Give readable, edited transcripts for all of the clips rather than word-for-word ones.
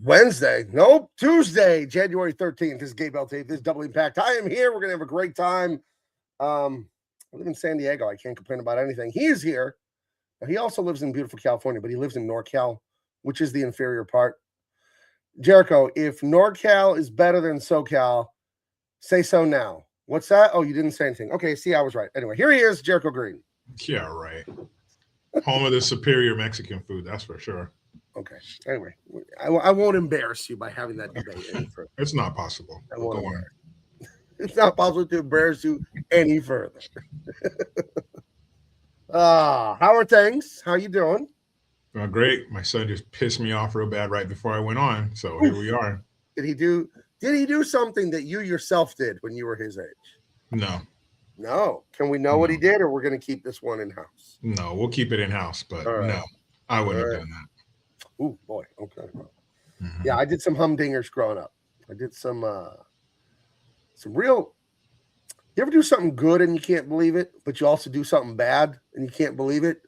Wednesday. Nope. Tuesday, January 13th. This is Gabe Eltaeb. This is Double Impact. I am here. We're going to have a great time. I live in San Diego. I can't complain about anything. He is here. He also lives in beautiful California, but he lives in NorCal, which is the inferior part. Jericho, if NorCal is better than SoCal, say so now. What's that? Oh, you didn't say anything. Okay, see, I was right. Anyway, here he is, Jericho Green. Yeah, right. Home of the superior Mexican food, that's for sure. Okay. Anyway, I won't embarrass you by having that debate any further. It's not possible. Go on. It's not possible to embarrass you any further. How are things? How you doing? Great. My son just pissed me off real bad right before I went on, so here we are. Did he do something that you yourself did when you were his age? No. Can we know what he did, or we're going to keep this one in house? No, we'll keep it in house, but no, I wouldn't have done that. Oh boy. Okay. Yeah, I did some humdingers growing up. I did some real. You ever do something good and you can't believe it, but you also do something bad and you can't believe it?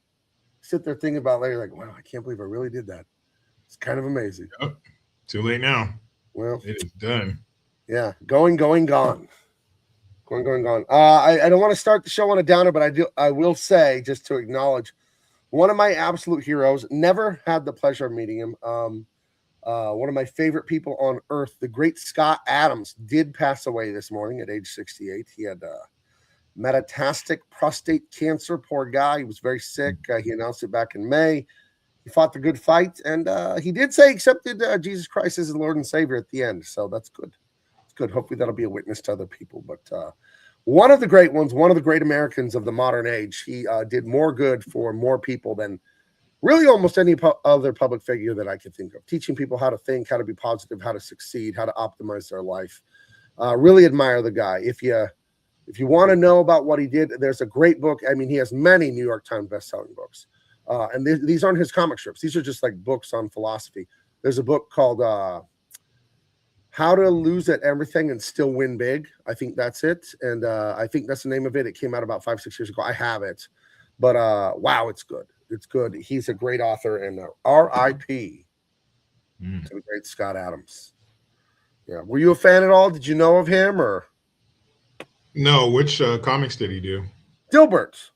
Sit there thinking about it later, like, wow, I can't believe I really did that. It's kind of amazing. Yep. Too late now. Well, it is done. Yeah, gone. Going. I don't want to start the show on a downer, but I will say, just to acknowledge, one of my absolute heroes. Never had the pleasure of meeting him. One of my favorite people on earth, the great Scott Adams, did pass away this morning at age 68. He had metastatic prostate cancer. Poor guy. He was very sick. He announced it back in May. He fought the good fight, and he did say he accepted Jesus Christ as his Lord and Savior at the end. So that's good. It's good. Hopefully that'll be a witness to other people. But one of the great ones, one of the great Americans of the modern age. He did more good for more people than really almost any other public figure that I could think of. Teaching people how to think, how to be positive, how to succeed, how to optimize their life. Really admire the guy. If you want to know about what he did, there's a great book. I mean, he has many New York Times best-selling books. And these aren't his comic strips. These are just like books on philosophy. There's a book called How to Lose at Everything and Still Win Big. I think that's it. And I think that's the name of it. It came out about 5-6 years ago. I have it. But wow, it's good. It's good. He's a great author. And R.I.P. to the great Scott Adams. Yeah. Were you a fan at all? Did you know of him or? No. Which comics did he do? Dilbert.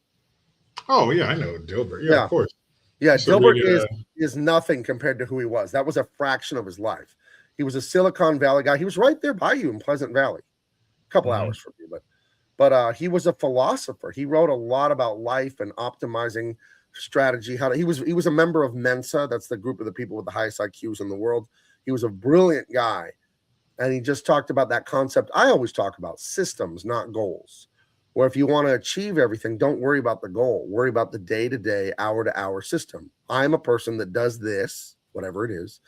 Oh, yeah, I know Dilbert. Yeah, of course. Yeah, so Dilbert is nothing compared to who he was. That was a fraction of his life. He was a Silicon Valley guy. He was right there by you in Pleasant Valley. A couple hours from you, but he was a philosopher. He wrote a lot about life and optimizing strategy. He was a member of Mensa. That's the group of the people with the highest IQs in the world. He was a brilliant guy. And he just talked about that concept I always talk about, systems, not goals. Where if you want to achieve everything, don't worry about the goal. Worry about the day-to-day, hour-to-hour system. I'm a person that does this, whatever it is,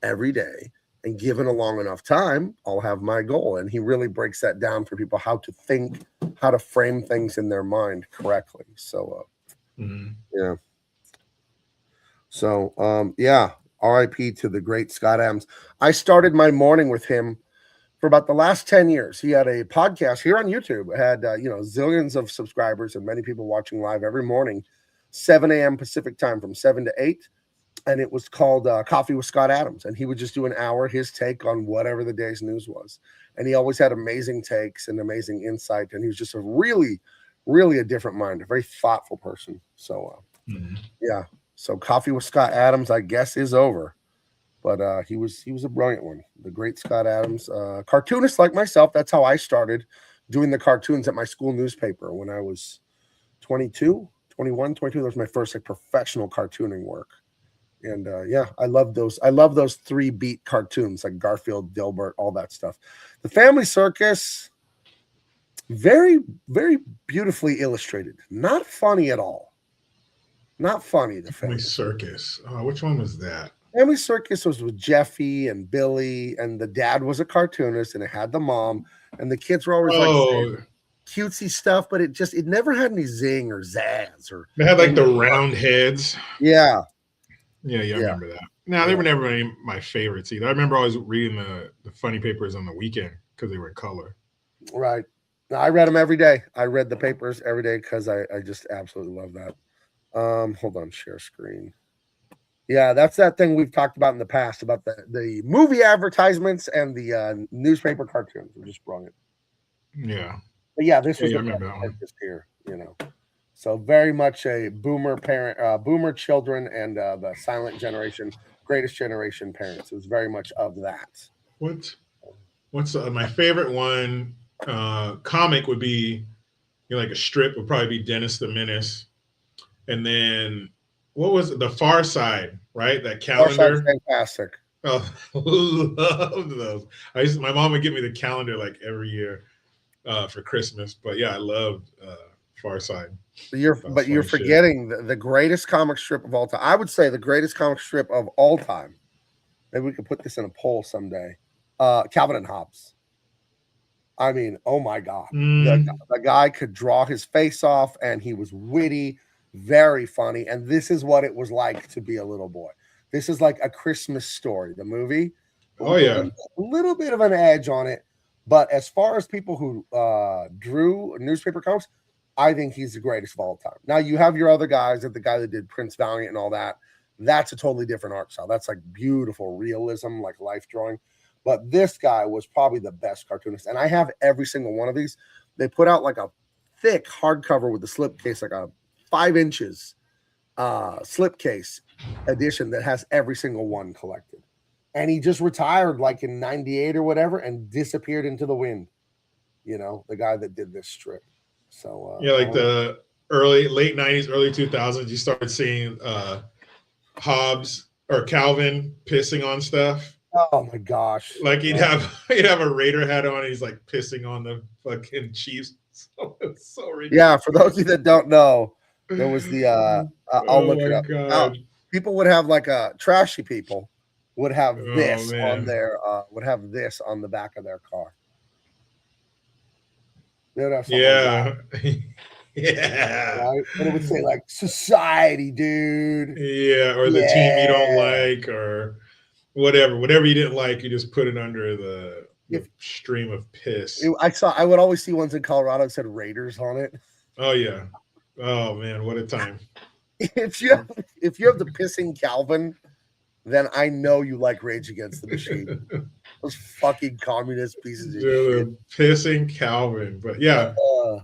every day. And given a long enough time, I'll have my goal. And he really breaks that down for people, how to think, how to frame things in their mind correctly. So, yeah. So, RIP to the great Scott Adams. I started my morning with him for about the last 10 years. He had a podcast here on YouTube. It had, zillions of subscribers and many people watching live every morning, 7 a.m. Pacific time from 7 to 8. And it was called Coffee with Scott Adams. And he would just do an hour, his take on whatever the day's news was. And he always had amazing takes and amazing insight. And he was just a really, really a different mind, a very thoughtful person. So, yeah. So Coffee with Scott Adams, I guess, is over. But he was a brilliant one, the great Scott Adams. Cartoonist like myself, that's how I started doing the cartoons at my school newspaper when I was 22. That was my first professional cartooning work. And I love those. I love those 3-beat cartoons like Garfield, Dilbert, all that stuff. The Family Circus, very, very beautifully illustrated. Not funny at all. Not funny. The Family Circus. Which one was that? Family Circus was with Jeffy and Billy, and the dad was a cartoonist, and it had the mom, and the kids were always like cutesy stuff, but it never had any zing or zazz or. They had like the round heads. Yeah. Yeah, I remember that. Now they were never my favorites either. I remember always reading the funny papers on the weekend because they were in color. Right. I read them every day. I read the papers every day because I just absolutely love that. Hold on, share screen. Yeah, that's that thing we've talked about in the past about the movie advertisements and the newspaper cartoons. We just brought it. Yeah. But yeah, this Yeah, was yeah, I the remember that one. purchase here, you know. So very much a boomer parent, boomer children, and the silent generation, greatest generation parents. It was very much of that. What what's my favorite one comic would be, you know, like a strip would probably be Dennis the Menace. And then what was it? The Far Side, right? That Far Side's calendar. fantastic. Oh, loved those. My mom would give me the calendar like every year for Christmas. But yeah, I loved Far Side. That was You're funny shit. forgetting the greatest comic strip of all time. I would say the greatest comic strip of all time. Maybe we could put this in a poll someday. Calvin and Hobbes. I mean, oh my God. Mm. The guy could draw his face off and he was witty, very funny. And this is what it was like to be a little boy. This is like A Christmas Story, the movie, but Oh with yeah. a little bit of an edge on it. But as far as people who drew newspaper comics, I think he's the greatest of all time. Now, you have your other guys, like the guy that did Prince Valiant and all that. That's a totally different art style. That's like beautiful realism, like life drawing. But this guy was probably the best cartoonist. And I have every single one of these. They put out like a thick hardcover with the slipcase, like a 5 inches slipcase edition that has every single one collected. And he just retired like in 98 or whatever and disappeared into the wind. You know, the guy that did this strip. So, Yeah, like the late 90s, early 2000s, you started seeing Hobbes or Calvin pissing on stuff. oh my gosh. Like he'd have a Raider hat on, and he's like pissing on the fucking Chiefs. So it's so Yeah, for ridiculous. those of you that don't know, there was the I'll Oh look it my up. Now, god. people would have like a trashy people would have Oh this on man. their would have this on the back of their car. They would have something like that, Yeah. Yeah. right? And it would say like society, dude. Yeah. Or the team you don't Yeah. like, or whatever. Whatever you didn't like, you just put it under the If stream of piss. I would always see ones in Colorado that said Raiders on it. Oh yeah. Oh man, what a time. If you have, if you have the pissing Calvin, then I know you like Rage Against the Machine. Those fucking communist pieces of shit. The pissing Calvin. But yeah, Uh,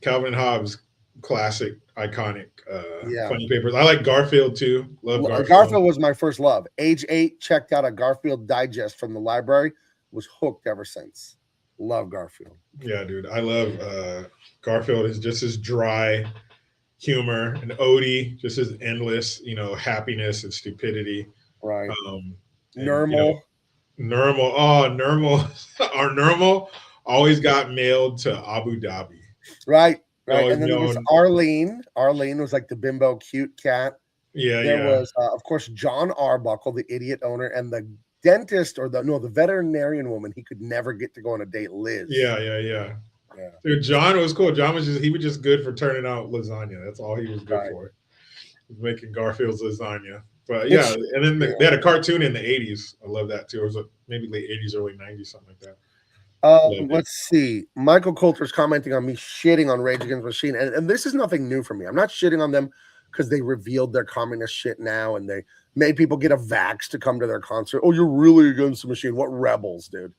Calvin and Hobbes, classic, iconic, yeah. funny papers. I like Garfield too. Love Garfield. Garfield was my first love. Age 8, checked out a Garfield digest from the library, was hooked ever since. Love Garfield. Yeah, dude. I love Garfield is just his dry humor, and Odie just his endless, you know, happiness and stupidity. Right. And you know, Normal. Normal. Oh, Normal. Our Normal always got mailed to Abu Dhabi. Right. Right. Always And then there was known. Arlene. Arlene was like the bimbo cute cat. Yeah, There yeah. was, of course, John Arbuckle, the idiot owner, and the dentist or the veterinarian woman. He could never get to go on a date, Liz. Yeah, yeah, yeah. Yeah. Dude, John was cool. John was he was just good for turning out lasagna. That's all he was good Right. for. Making Garfield's lasagna. But yeah, and then they had a cartoon in the 80s. I love that too. It was maybe late 80s, early 90s, something like that. Let's see. Michael Coulter's commenting on me shitting on Rage Against the Machine, and this is nothing new for me. I'm not shitting on them because they revealed their communist shit now, and they made people get a vax to come to their concert. Oh, you're really against the machine? What rebels, dude?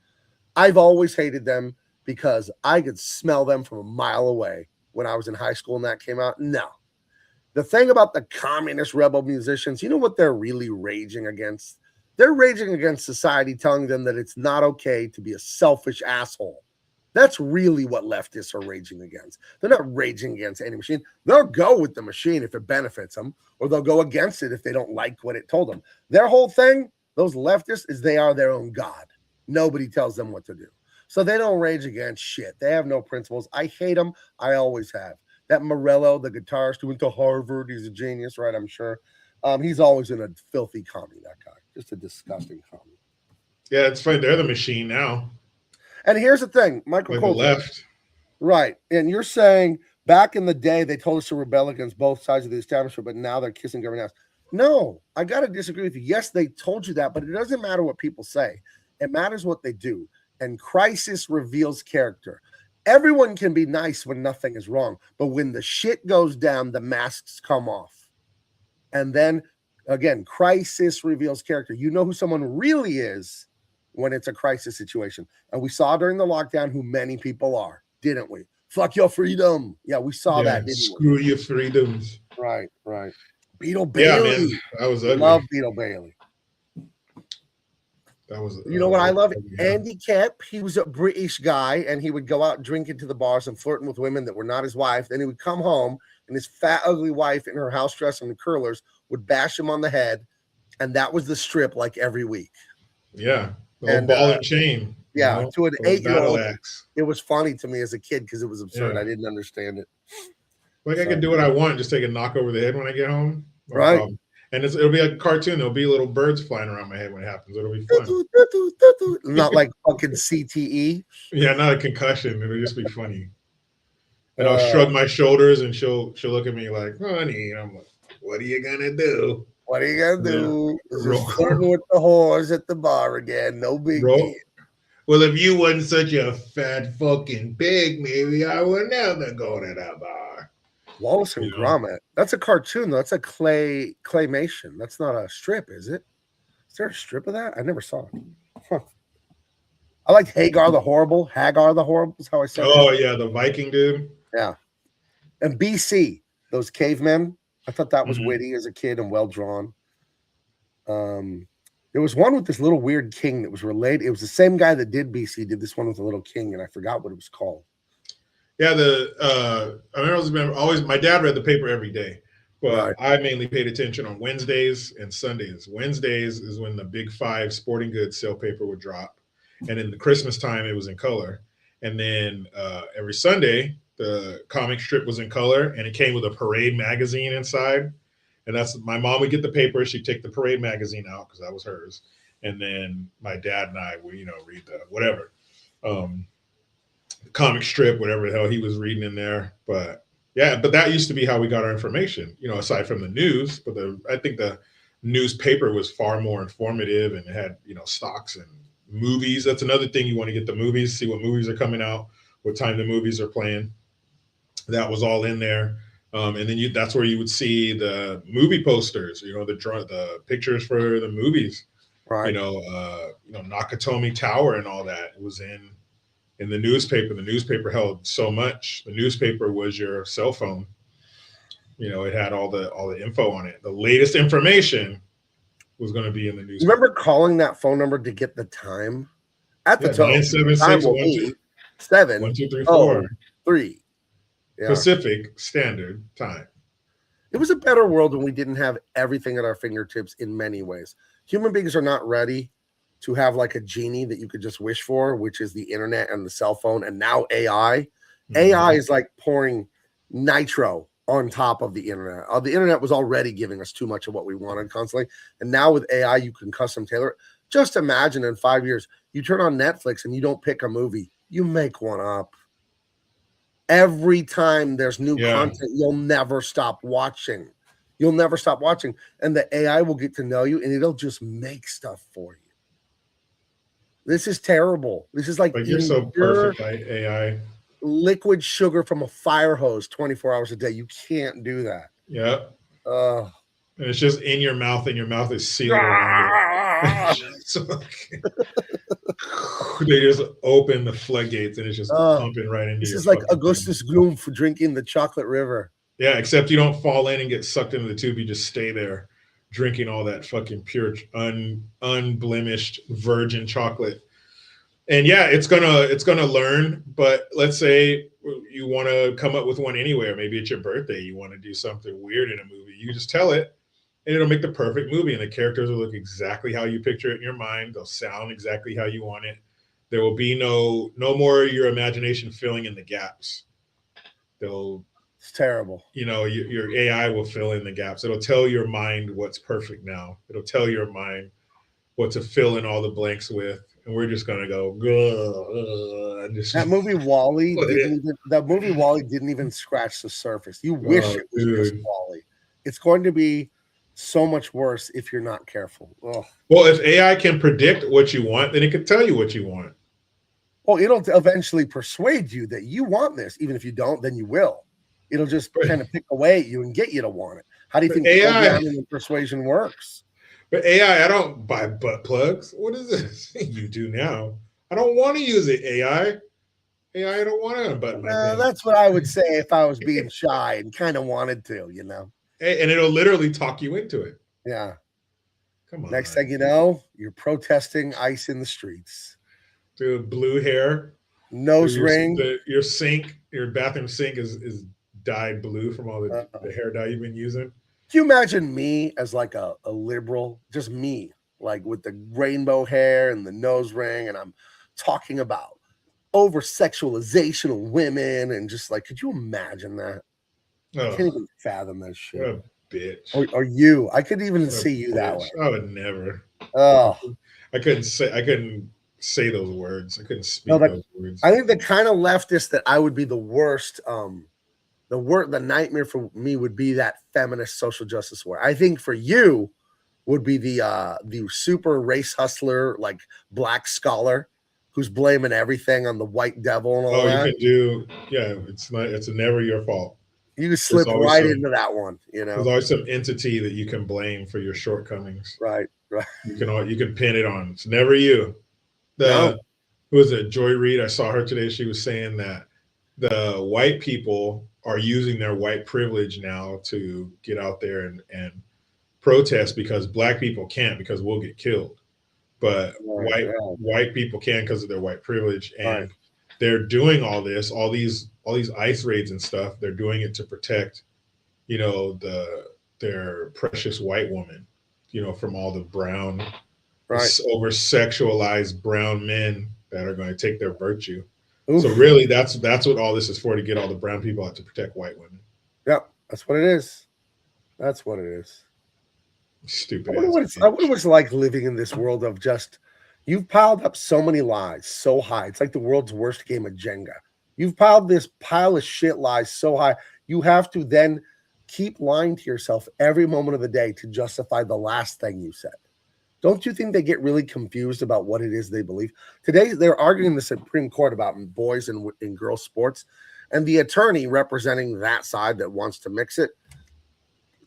I've always hated them because I could smell them from a mile away when I was in high school and that came out. No. The thing about the communist rebel musicians, you know what they're really raging against? They're raging against society, telling them that it's not okay to be a selfish asshole. That's really what leftists are raging against. They're not raging against any machine. They'll go with the machine if it benefits them, or they'll go against it if they don't like what it told them. Their whole thing, those leftists, is they are their own God. Nobody tells them what to do. So they don't rage against shit. They have no principles. I hate them. I always have. That Morello, the guitarist who went to Harvard, he's a genius, right? I'm sure. He's always in a filthy commie, that guy. Just a disgusting commie. Yeah, it's funny. They're the machine now. And here's the thing, Michael Like Coulter. the left. Right. And you're saying back in the day, they told us to rebel against both sides of the establishment, but now they're kissing government ass. No, I got to disagree with you. Yes, they told you that, but it doesn't matter what people say. It matters what they do. And crisis reveals character. Everyone can be nice when nothing is wrong, but when the shit goes down, the masks come off. And then Again, crisis reveals character. You know who someone really is when it's a crisis situation. And we saw during the lockdown who many people are, didn't we? Fuck your freedom. Yeah, we saw that, didn't screw your freedoms. we? Right, right. Beetle Yeah, Bailey. man, that was ugly. Love Beetle Bailey. That was. You know what I love? Yeah. Andy Kemp. He was a British guy, and he would go out drinking to the bars and flirting with women that were not his wife. Then he would come home, and his fat, ugly wife in her house dress and curlers would bash him on the head, and that was the strip like every week. Yeah, the old ball and chain. Yeah, you know? to an 8-year-old, axe. it was funny to me as a kid because it was absurd. Yeah. I didn't understand it. Like I can do what I want, just take a knock over the head when I get home. No Right. problem. And it'll be like a cartoon. There'll be little birds flying around my head when it happens. It'll be fun. Not like fucking CTE. Yeah, not a concussion. It'll just be funny. And I'll shrug my shoulders, and she'll look at me like, honey. And I'm like, what are you gonna do? What are you gonna do? Just flirting with the whores at the bar again. No big deal. Well, if you wasn't such a fat fucking pig, maybe I would never go to that bar. Wallace and Gromit. That's a cartoon, though. That's a claymation. That's not a strip, is it? Is there a strip of that? I never saw it. Huh. I liked Hagar the Horrible. Hagar the Horrible is how I said it. Oh, yeah, the Viking dude. Yeah. And BC, those cavemen. I thought that was witty as a kid and well drawn. There was one with this little weird king that was related. It was the same guy that did BC, did this one with a little king, and I forgot what it was called. Yeah, I remember always my dad read the paper every day, but I mainly paid attention on Wednesdays and Sundays. Wednesdays is when the Big Five sporting goods sale paper would drop, and in the Christmas time it was in color. And then every Sunday the comic strip was in color, and it came with a Parade magazine inside. And that's my mom would get the paper. She'd take the Parade magazine out because that was hers, and then my dad and I would, read the whatever. Comic strip, whatever the hell he was reading in there. But yeah, but that used to be how we got our information, aside from the news. But I think the newspaper was far more informative, and it had, stocks and movies. That's another thing. You want to get the movies, see what movies are coming out, what time the movies are playing. That was all in there. And then that's where you would see the movie posters, the pictures for the movies, right? Nakatomi Tower and all that. It was in the newspaper. The newspaper held so much. The newspaper was your cell phone. It had all the info on it. The latest information was going to be in the newspaper. Remember calling that phone number to get the time? At the time, 976-1234. Yeah. Pacific Standard Time. It was a better world when we didn't have everything at our fingertips in many ways. Human beings are not ready to have like a genie that you could just wish for, which is the internet and the cell phone, and now AI. AI is like pouring nitro on top of the internet. The internet was already giving us too much of what we wanted constantly, and now with AI, you can custom tailor it. Just imagine in 5 years, you turn on Netflix and you don't pick a movie, you make one up. Every time there's new content, you'll never stop watching. You'll never stop watching. And the AI will get to know you, and it'll just make stuff for you. This is terrible. This is like you're so perfect by AI. Liquid sugar from a fire hose 24 hours a day. You can't do that. Yeah. And it's just in your mouth, and your mouth is sealed around it. So, they just open the floodgates, and it's just pumping right into you. This is like Augustus Gloom for drinking the chocolate river. Yeah, except you don't fall in and get sucked into the tube. You just stay there drinking all that fucking pure, unblemished virgin chocolate. And yeah, it's gonna learn. But let's say you want to come up with one anyway, or maybe it's your birthday. You want to do something weird in a movie. You just tell it, and it'll make the perfect movie. And the characters will look exactly how you picture it in your mind. They'll sound exactly how you want it. There will be no more your imagination filling in the gaps. It's terrible. Your AI will fill in the gaps. It'll tell your mind what's perfect now. It'll tell your mind what to fill in all the blanks with. And we're just gonna go. And just that movie WALL-E. Didn't even scratch the surface. You wish it was just WALL-E. It's going to be so much worse if you're not careful. Ugh. Well, if AI can predict what you want, then it can tell you what you want. Well, it'll eventually persuade you that you want this. Even if you don't, then you will. It'll just kind of pick away at you and get you to want it. How do you think AI, programming and persuasion works? but AI, I don't buy butt plugs. What is this? You do now. I don't want to use it, AI. AI, I don't want to unbutton my thing. That's what I would say if I was being shy and kind of wanted to, you know. And it'll literally talk you into it. Yeah. Come on. Next thing you know, you're protesting ice in the streets. Dude, blue hair. Nose ring. Your sink, your bathroom sink is dyed blue from all the hair dye you've been using. Can you imagine me as like a liberal? Just me, like with the rainbow hair and the nose ring, and I'm talking about over sexualization of women, and just like, could you imagine that? I can't even fathom that shit. What a bitch. Or you. I could even see you that way. I would never. Oh. I couldn't say those words. I couldn't speak those words. I think the kind of leftist that I would be the worst, the nightmare for me would be that feminist social justice war. I think for you would be the super race hustler, like black scholar who's blaming everything on the white devil and all that. You can do, it's never your fault. You can slip right into that one, you know. There's always some entity that you can blame for your shortcomings. Right. You can pin it on. It's never you. Who was it? Joy Reid. I saw her today. She was saying that the white people are using their white privilege now to get out there and protest because black people can't because we'll get killed. But white people can because of their white privilege, and they're doing all these ICE raids and stuff. They're doing it to protect, you know, their precious white woman, you know, from all the brown, over sexualized brown men that are going to take their virtue. Oof. So really, that's what all this is for, to get all the brown people out to protect white women. Yep, that's what it is. That's what it is. Stupid. I wonder what it's like living in this world of just, you've piled up so many lies so high. It's like the world's worst game of Jenga. You've piled this pile of shit lies so high. You have to then keep lying to yourself every moment of the day to justify the last thing you said. Don't you think they get really confused about what it is they believe? Today, they're arguing in the Supreme Court about boys and girls sports, and the attorney representing that side that wants to mix it,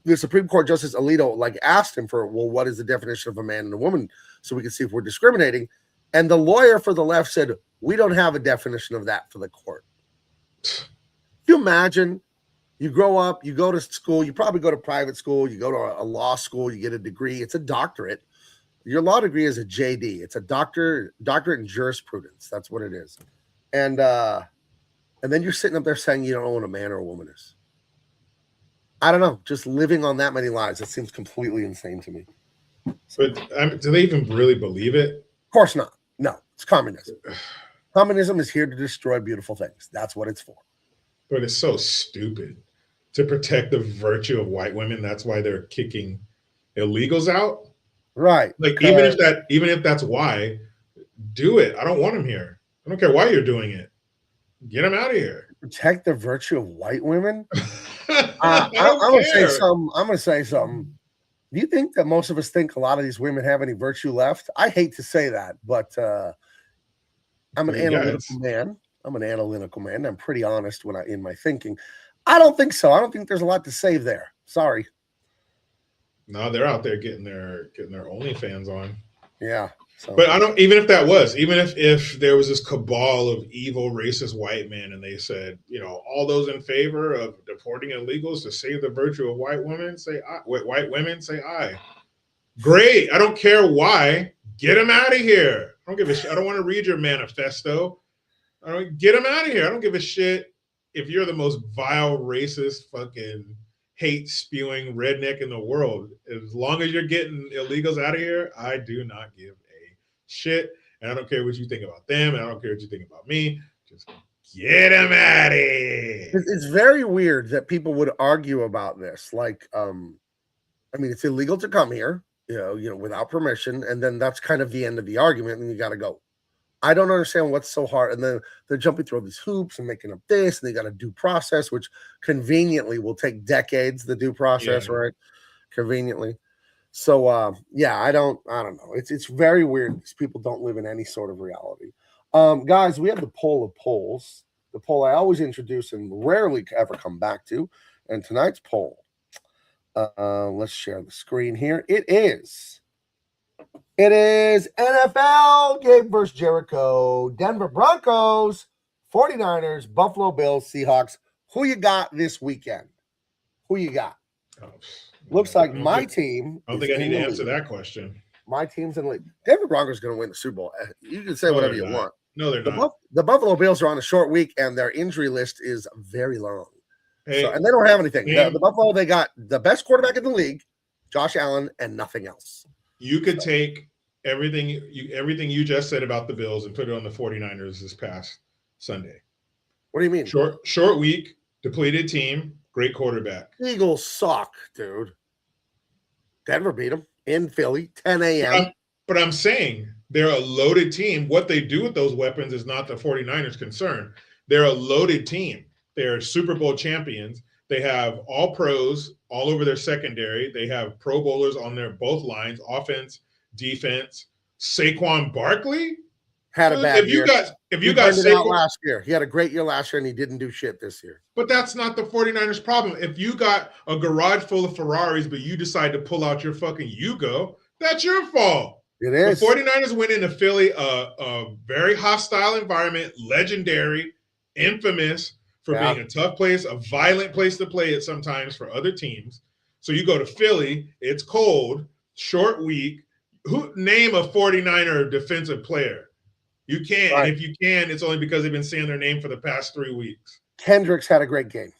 the Supreme Court Justice Alito, asked him for, well, what is the definition of a man and a woman so we can see if we're discriminating? And the lawyer for the left said, we don't have a definition of that for the court. Can you imagine? You grow up, you go to school, you probably go to private school, you go to a law school, you get a degree. It's a doctorate. Your law degree is a JD. It's a doctorate in jurisprudence. That's what it is. And then you're sitting up there saying you don't know what a man or a woman is. I don't know. Just living on that many lies, that seems completely insane to me. But do they even really believe it? Of course not. No, it's communism. Communism is here to destroy beautiful things. That's what it's for. But it's so stupid. To protect the virtue of white women, that's why they're kicking illegals out. Right. Like even if that's why, do it. I don't want them here. I don't care why you're doing it. Get them out of here. Protect the virtue of white women. I'm gonna say something. Do you think that most of us think a lot of these women have any virtue left? I hate to say that, but I'm an analytical man. I'm pretty honest in my thinking. I don't think so. I don't think there's a lot to save there. Sorry. No, they're out there getting their OnlyFans on. Yeah. But even if there was this cabal of evil racist white men and they said, you know, all those in favor of deporting illegals to save the virtue of white women, say aye. White women, say aye. Great. I don't care why. Get them out of here. I don't give a shit. I don't want to read your manifesto. Get them out of here. I don't give a shit if you're the most vile, racist, fucking hate spewing redneck in the world. As long as you're getting illegals out of here, I do not give a shit. And I don't care what you think about them. And I don't care what you think about me. Just get them out of here. It's very weird that people would argue about this. It's illegal to come here, you know, without permission. And then that's kind of the end of the argument. And you got to go. I don't understand what's so hard. And then they're jumping through all these hoops and making up this, and they got a due process, which conveniently will take decades, the due process, right? Conveniently. So, I don't know. It's very weird because people don't live in any sort of reality. Guys, we have the poll of polls, the poll I always introduce and rarely ever come back to. And tonight's poll, Let's share the screen here. It is NFL Gabe versus Jericho, Denver Broncos, 49ers, Buffalo Bills, Seahawks. Who you got this weekend? Who you got? Oh, Looks like my team. I don't think I need to answer that question. My team's in the league. Denver Broncos going to win the Super Bowl. You can say whatever you want. No, they're not. The Buffalo Bills are on a short week, and their injury list is very long. Hey, and they don't have anything. The Buffalo, they got the best quarterback in the league, Josh Allen, and nothing else. You could take everything you just said about the Bills and put it on the 49ers this past Sunday. What do you mean? Short week, depleted team, great quarterback. Eagles suck, dude. Denver beat them in Philly, 10 a.m. But I'm saying they're a loaded team. What they do with those weapons is not the 49ers' concern. They're a loaded team. They're Super Bowl champions. They have all pros all over their secondary. They have Pro Bowlers on their both lines, offense, defense. Saquon Barkley had a bad year. If you got Saquon last year, he had a great year last year, and he didn't do shit this year. But that's not the 49ers' problem. If you got a garage full of Ferraris, but you decide to pull out your fucking Yugo, that's your fault. It is. The 49ers went into Philly, a very hostile environment, legendary, infamous for being a tough place, a violent place to play it sometimes for other teams. So you go to Philly, it's cold, short week. Name a 49er defensive player? You can't. Right. And if you can, it's only because they've been saying their name for the past 3 weeks. Kendricks had a great game.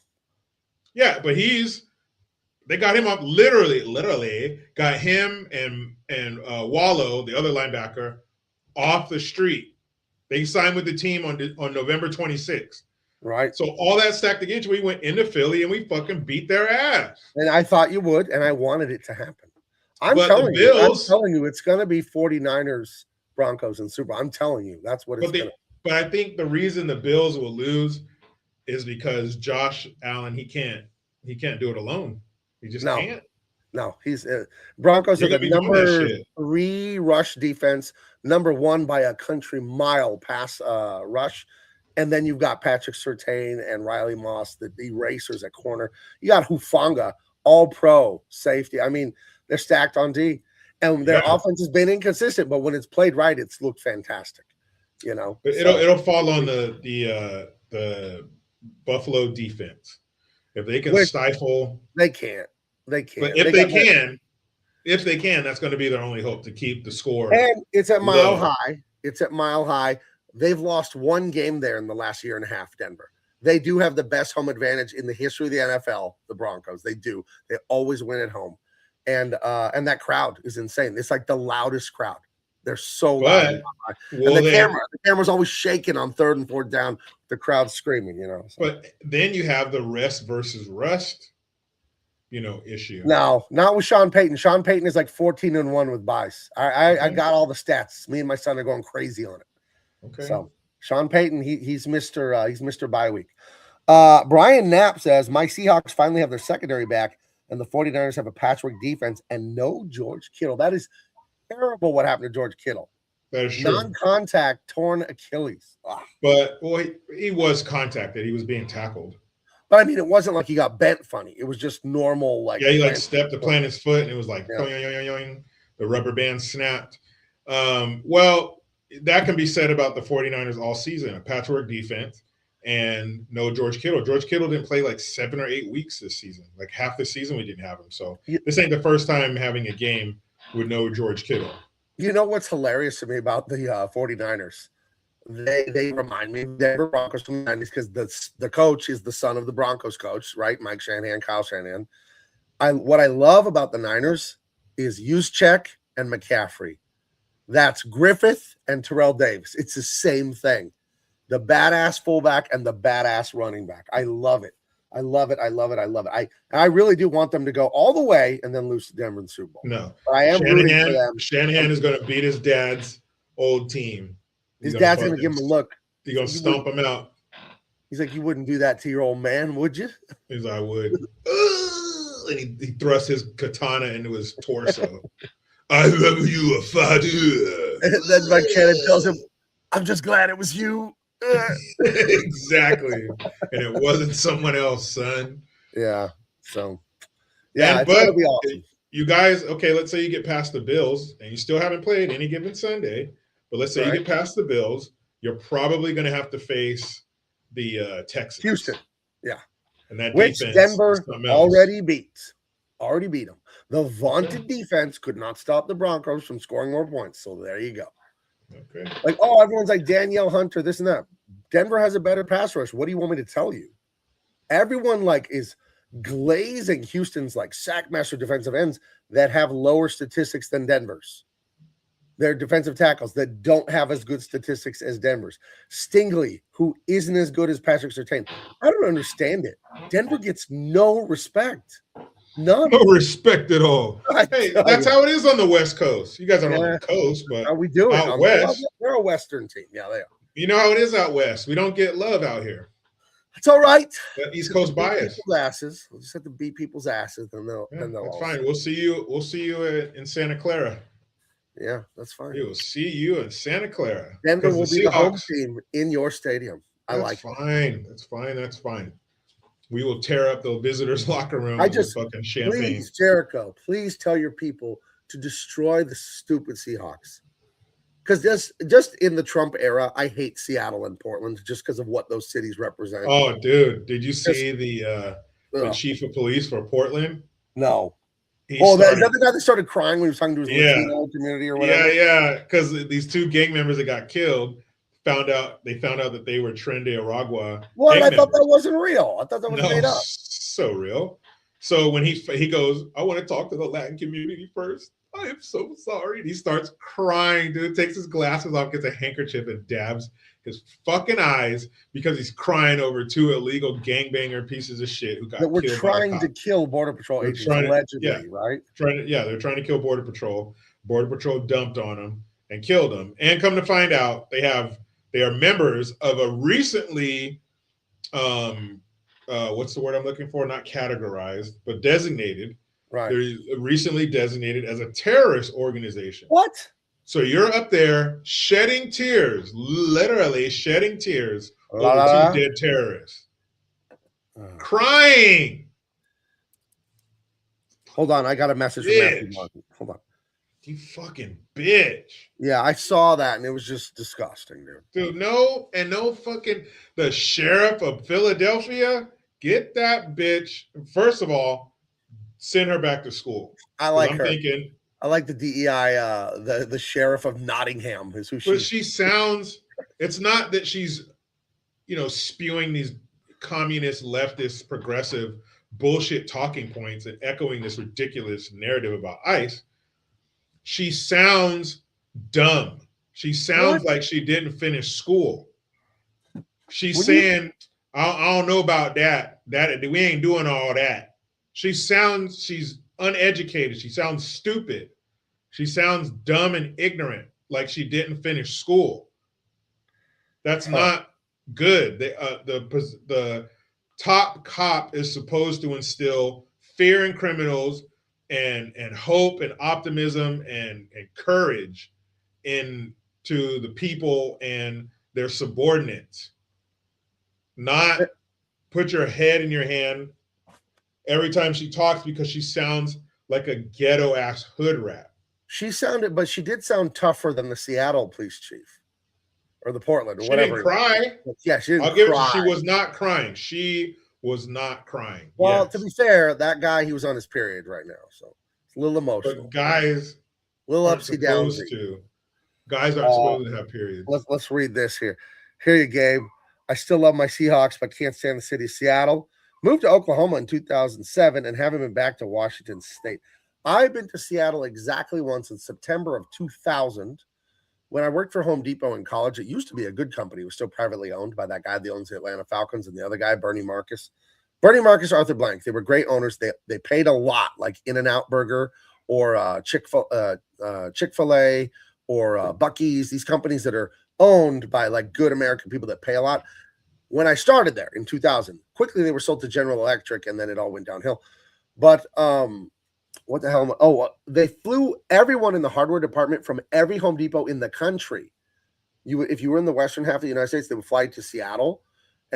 Yeah, but they got him up literally got him and Wallow, the other linebacker, off the street. They signed with the team on November 26th. Right. So all that stacked against, we went into Philly and we fucking beat their ass. And I thought you would, and I wanted it to happen. I'm telling you, it's going to be 49ers, Broncos, and Super Bowl. I'm telling you, that's what it's going to be. But I think the reason the Bills will lose is because Josh Allen, he can't do it alone. He just can't. No, he's Broncos are the number 3 rush defense, number 1 by a country mile pass rush. And then you've got Patrick Surtain and Riley Moss, the erasers at corner. You got Hufanga, all pro safety. I mean, they're stacked on D. And their offense has been inconsistent, but when it's played right, it's looked fantastic. You know, it'll fall on the Buffalo defense. If they can stifle, they can't. They can't. But if they can, that's going to be their only hope to keep the score. And it's at Mile High. It's at Mile High. They've lost 1 game there in the last year and a half, Denver. They do have the best home advantage in the history of the NFL, the Broncos. They do. They always win at home. And that crowd is insane. It's like the loudest crowd. They're so loud. And the camera's always shaking on 3rd and 4th down. The crowd's screaming, you know. So. But then you have the rest versus rust, issue. No, not with Sean Payton. Sean Payton is like 14-1 with buys. I got all the stats. Me and my son are going crazy on it. Okay. So Sean Payton, he's Mr. Bye Week. Brian Knapp says, my Seahawks finally have their secondary back, and the 49ers have a patchwork defense and no George Kittle. That is terrible what happened to George Kittle. That is true. Non-contact torn Achilles. Ugh. But he was contacted. He was being tackled. But I mean, it wasn't like he got bent funny. It was just normal. He stepped to plant his foot, and it was like yoing, the rubber band snapped. Well, that can be said about the 49ers all season. A patchwork defense and no George Kittle. George Kittle didn't play like 7 or 8 weeks this season. Like half the season we didn't have him. So this ain't the first time having a game with no George Kittle. You know what's hilarious to me about the 49ers? They remind me of Denver Broncos from the 90s because the coach is the son of the Broncos coach, right? Mike Shanahan, Kyle Shanahan. What I love about the Niners is Juszczyk and McCaffrey. That's Griffith and Terrell Davis. It's the same thing. The badass fullback and the badass running back. I love it. I love it. I love it. I love it. I really do want them to go all the way and then lose to Denver in the Super Bowl. No. But I am rooting for them. Shanahan is going to beat his dad's old team. His dad's going to give him a look. He's going to stomp him out. He's like, you wouldn't do that to your old man, would you? He's like, I would. And he thrust his katana into his torso. I love you, father. And then Mike Cannon tells him, I'm just glad it was you. Exactly. And it wasn't someone else, son. Yeah. So, Yeah, it's gonna be awesome. You guys, okay, let's say you get past the Bills and you still haven't played any given Sunday, but let's say you get past the Bills, you're probably going to have to face the Texans. Houston. Yeah. And that which defense Denver already beat. Already beat them. The vaunted defense could not stop the Broncos from scoring more points. So there you go. Okay. Like, oh, everyone's like Danielle Hunter, this and that. Denver has a better pass rush. What do you want me to tell you? Everyone like is glazing Houston's like sack master defensive ends that have lower statistics than Denver's. They're defensive tackles that don't have as good statistics as Denver's. Stingley, who isn't as good as Patrick Surtain. I don't understand it. Denver gets no respect. None. No respect at all. Hey, that's how it is on the West Coast. You guys are on the coast, but how we do it out west. They're a Western team. Yeah, they are. You know how it is out west. We don't get love out here. It's all right. That East Coast bias. Asses. We'll just have to beat people's asses, and they'll. That's fine. We'll see you in Santa Clara. Yeah, that's fine. We will see you in Santa Clara. Denver will be the home team in your stadium. That's fine. That's fine. We will tear up the visitors' locker room with fucking champagne. Please, Jericho, please tell your people to destroy the stupid Seahawks. Because just in the Trump era, I hate Seattle and Portland just because of what those cities represent. Oh, dude. Did you see the chief of police for Portland? No. Is that the guy that started crying when he was talking to his Latino community or whatever? Yeah. Because these two gang members that got killed found out that they were Tren de Aragua. What? I thought that wasn't real. I thought that was made up. So real. So when he goes, I want to talk to the Latin community first. I am so sorry. And he starts crying, dude. Takes his glasses off, gets a handkerchief and dabs his fucking eyes because he's crying over two illegal gangbanger pieces of shit who got killed. We're trying to kill Border Patrol agents, allegedly, right? They're trying to kill Border Patrol. Border Patrol dumped on them and killed them. And come to find out, they are members of a recently, what's the word I'm looking for? Not categorized, but designated. Right. They're recently designated as a terrorist organization. What? So you're up there shedding tears, literally shedding tears over two dead terrorists. Crying. Hold on, I got a message from Matthew Martin. Hold on. You fucking bitch. Yeah, I saw that and it was just disgusting, dude. Dude, the sheriff of Philadelphia, get that bitch. First of all, send her back to school. I like her. I like the DEI, the sheriff of Nottingham is who she is. But she sounds, it's not that she's, spewing these communist, leftist, progressive bullshit talking points and echoing this ridiculous narrative about ICE. She sounds dumb. She sounds like she didn't finish school. She's saying, I don't know about that. We ain't doing all that. She's uneducated. She sounds stupid. She sounds dumb and ignorant, like she didn't finish school. That's not good. The top cop is supposed to instill fear in criminals and hope and optimism and courage into the people and their subordinates. Not put your head in your hand every time she talks because she sounds like a ghetto ass hood rat. She did sound tougher than the Seattle police chief or the Portland or she whatever. Didn't cry. Yeah, she didn't cry. She was not crying. She was not crying. Well, to be fair, that guy, he was on his period right now, so it's a little emotional. But guys, a little upsy down. Guys aren't supposed to have periods. Let's read this here. Here you, Gabe. I still love my Seahawks, but can't stand the city of Seattle. Moved to Oklahoma in 2007 and haven't been back to Washington State. I've been to Seattle exactly once in September of 2000 when I worked for Home Depot in college. It used to be a good company. It was still privately owned by that guy that owns the Atlanta Falcons and the other guy, Bernie Marcus, Arthur Blank. They were great owners. They paid a lot, like In-N-Out Burger or Chick-fil-A or Buc-ee's, these companies that are owned by like good American people that pay a lot. When I started there in 2000, quickly they were sold to General Electric and then it all went downhill. But what the hell? They flew everyone in the hardware department from every Home Depot in the country. If you were in the western half of the United States, they would fly to Seattle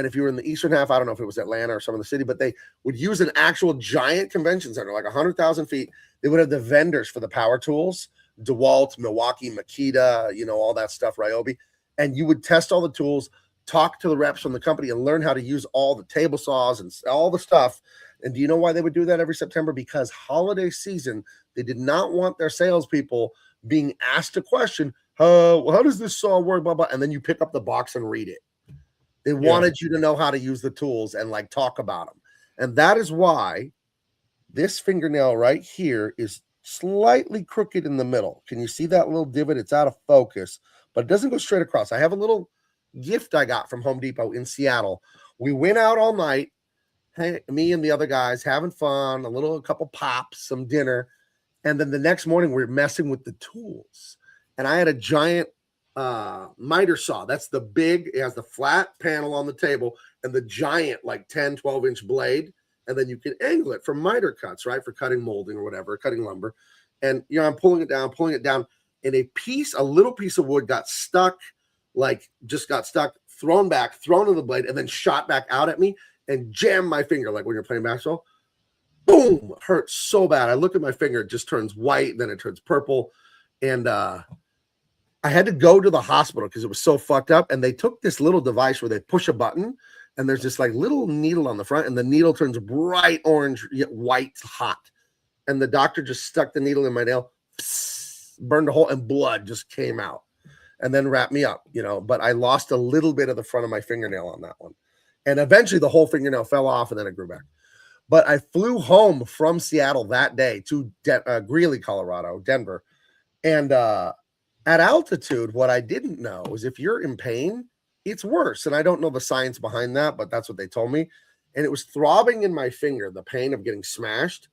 And if you were in the eastern half, I don't know if it was Atlanta or some of the city, but they would use an actual giant convention center, like 100,000 feet. They would have the vendors for the power tools, DeWalt, Milwaukee, Makita, you know, all that stuff, Ryobi. And you would test all the tools, talk to the reps from the company, and learn how to use all the table saws and all the stuff. And do you know why they would do that every September? Because holiday season, they did not want their salespeople being asked a question, how does this saw work, blah, blah, and then you pick up the box and read it. They wanted you to know how to use the tools and like talk about them. And that is why this fingernail right here is slightly crooked in the middle. Can you see that little divot? It's out of focus, but it doesn't go straight across. I have a little gift I got from Home Depot in Seattle. We went out all night, hey, me and the other guys having fun, a couple pops, some dinner. And then the next morning we were messing with the tools. And I had a giant miter saw. That's the big, it has the flat panel on the table and the giant like 10, 12-inch blade. And then you can angle it for miter cuts, right? For cutting molding or whatever, cutting lumber. And, you know, I'm pulling it down. And a little piece of wood got stuck, thrown in the blade, and then shot back out at me and jammed my finger, like when you're playing basketball. Boom! Hurt so bad. I look at my finger, it just turns white, then it turns purple. And I had to go to the hospital because it was so fucked up. And they took this little device where they push a button, and there's this like little needle on the front, and the needle turns bright orange, yet white hot. And the doctor just stuck the needle in my nail, burned a hole, and blood just came out. And then wrapped me up, you know. But I lost a little bit of the front of my fingernail on that one. And eventually the whole fingernail fell off, and then it grew back. But I flew home from Seattle that day to Greeley, Colorado, Denver. And at altitude, what I didn't know is if you're in pain, it's worse. And I don't know the science behind that, but that's what they told me. And it was throbbing in my finger, the pain of getting smashed,